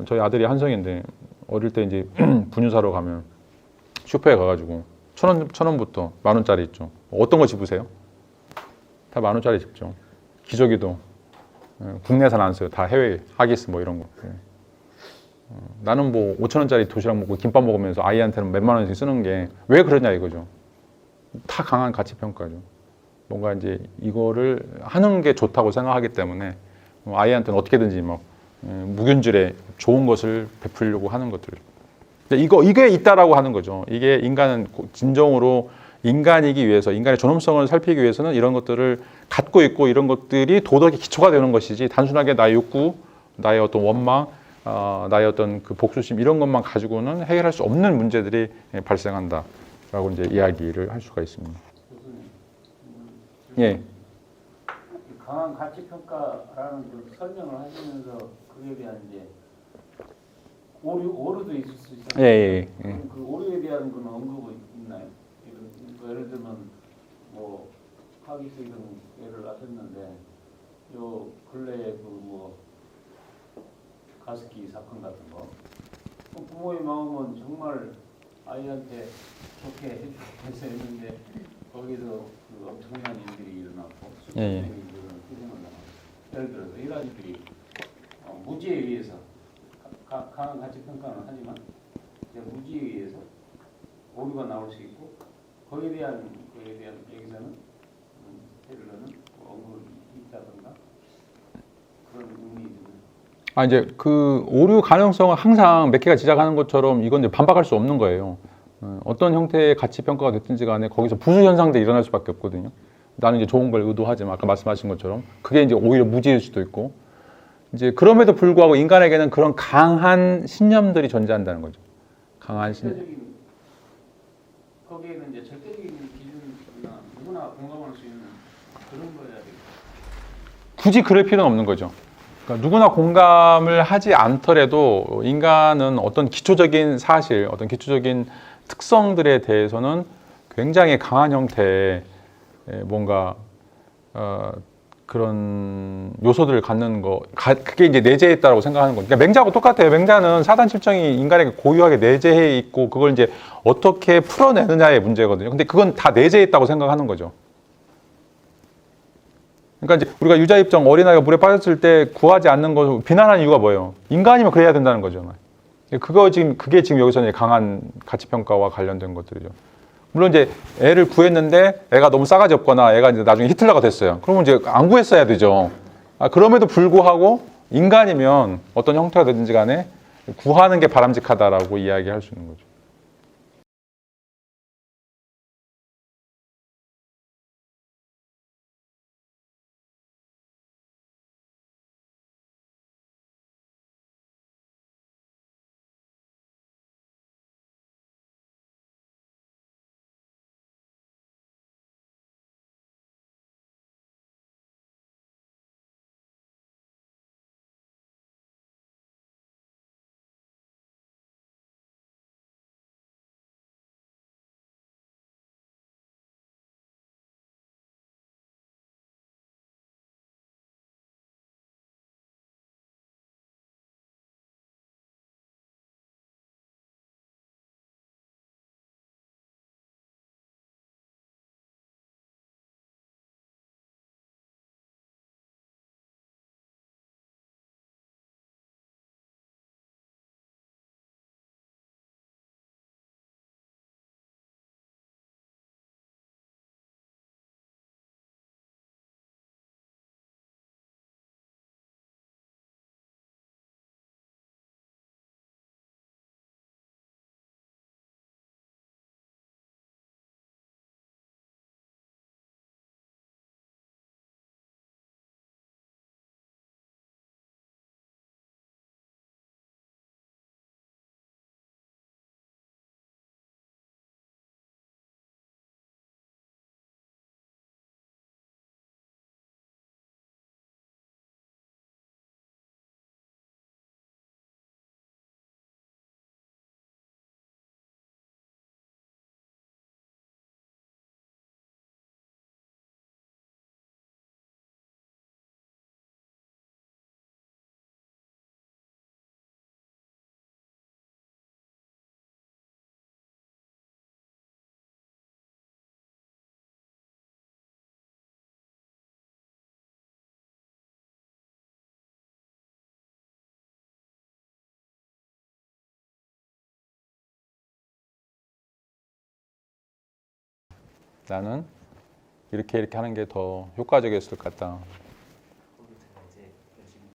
저희 아들이 한성인데 어릴 때 이제 분유 사러 가면 슈퍼에 가가지고 천 원부터 10,000원짜리 있죠. 어떤 거 집으세요? 다 10,000원짜리 집죠. 기저귀도 국내산 안 써요. 다 해외 하기스 뭐 이런 거. 나는 뭐 5,000원짜리 도시락 먹고 김밥 먹으면서 아이한테는 몇만 원씩 쓰는 게 왜 그러냐 이거죠. 다 강한 가치 평가죠. 뭔가 이제 이거를 하는 게 좋다고 생각하기 때문에 아이한테는 어떻게든지 막 무균질의 좋은 것을 베풀려고 하는 것들. 이게 있다라고 하는 거죠. 이게 인간은 진정으로 인간이기 위해서 인간의 존엄성을 살피기 위해서는 이런 것들을 갖고 있고 이런 것들이 도덕의 기초가 되는 것이지 단순하게 나의 욕구, 나의 어떤 원망 나의 어떤 그 복수심 이런 것만 가지고는 해결할 수 없는 문제들이 발생한다라고 이제 이야기를 할 수가 있습니다. 예. 강한 가치 평가라는 그 설명을 하시면서 그에 대한 이제 오류도 있을 수 있어요. 예. 그 오류에 대한 건 언급이 있나요? 예를 들면 뭐 하기스 이런 예를 하셨는데 요 근래에 그 뭐 가습기 사건 같은 거 부모의 마음은 정말 아이한테 좋게 해서 했는데 거기서 그 엄청난 일들이 일어났고 수많은 일들은 희생을 당하고 예를 들어서 이 아이들이 무지에 의해서 강한 가치 평가는 하지만 무지에 의해서 오류가 나올 수 있고 거기에 대한 여기서는 테일러는 언급이 있다든가 그런 의미 있는. 이제 그 오류 가능성은 항상 몇 개가 지적하는 것처럼 이건 이제 반박할 수 없는 거예요. 어떤 형태의 가치 평가가 됐든지 간에 거기서 부수 현상들이 일어날 수밖에 없거든요. 나는 이제 좋은 걸 의도하지만 아까 말씀하신 것처럼 그게 이제 오히려 무지일 수도 있고 이제 그럼에도 불구하고 인간에게는 그런 강한 신념들이 존재한다는 거죠. 강한 신념. 거기에는 이제 절대적인 기준이나 누구나 공감할 수 있는 그런 거야 되겠다. 굳이 그럴 필요는 없는 거죠. 그러니까 누구나 공감을 하지 않더라도 인간은 어떤 기초적인 사실, 어떤 기초적인 특성들에 대해서는 굉장히 강한 형태의 뭔가 그런 요소들을 갖는 거, 그게 이제 내재해 있다고 생각하는 거니까 맹자하고 똑같아요. 맹자는 사단 칠정이 인간에게 고유하게 내재해 있고 그걸 이제 어떻게 풀어내느냐의 문제거든요. 근데 그건 다 내재해 있다고 생각하는 거죠. 그러니까 이제 우리가 유자 입장 어린아이가 물에 빠졌을 때 구하지 않는 거 비난하는 이유가 뭐예요? 인간이면 그래야 된다는 거죠. 그게 지금 여기서 강한 가치 평가와 관련된 것들이죠. 물론 이제 애를 구했는데 애가 너무 싸가지 없거나 애가 이제 나중에 히틀러가 됐어요. 그러면 이제 안 구했어야 되죠. 그럼에도 불구하고 인간이면 어떤 형태가 되든지 간에 구하는 게 바람직하다라고 이야기할 수 있는 거죠. 나는 이렇게 하는 게 더 효과적이었을 것 같다.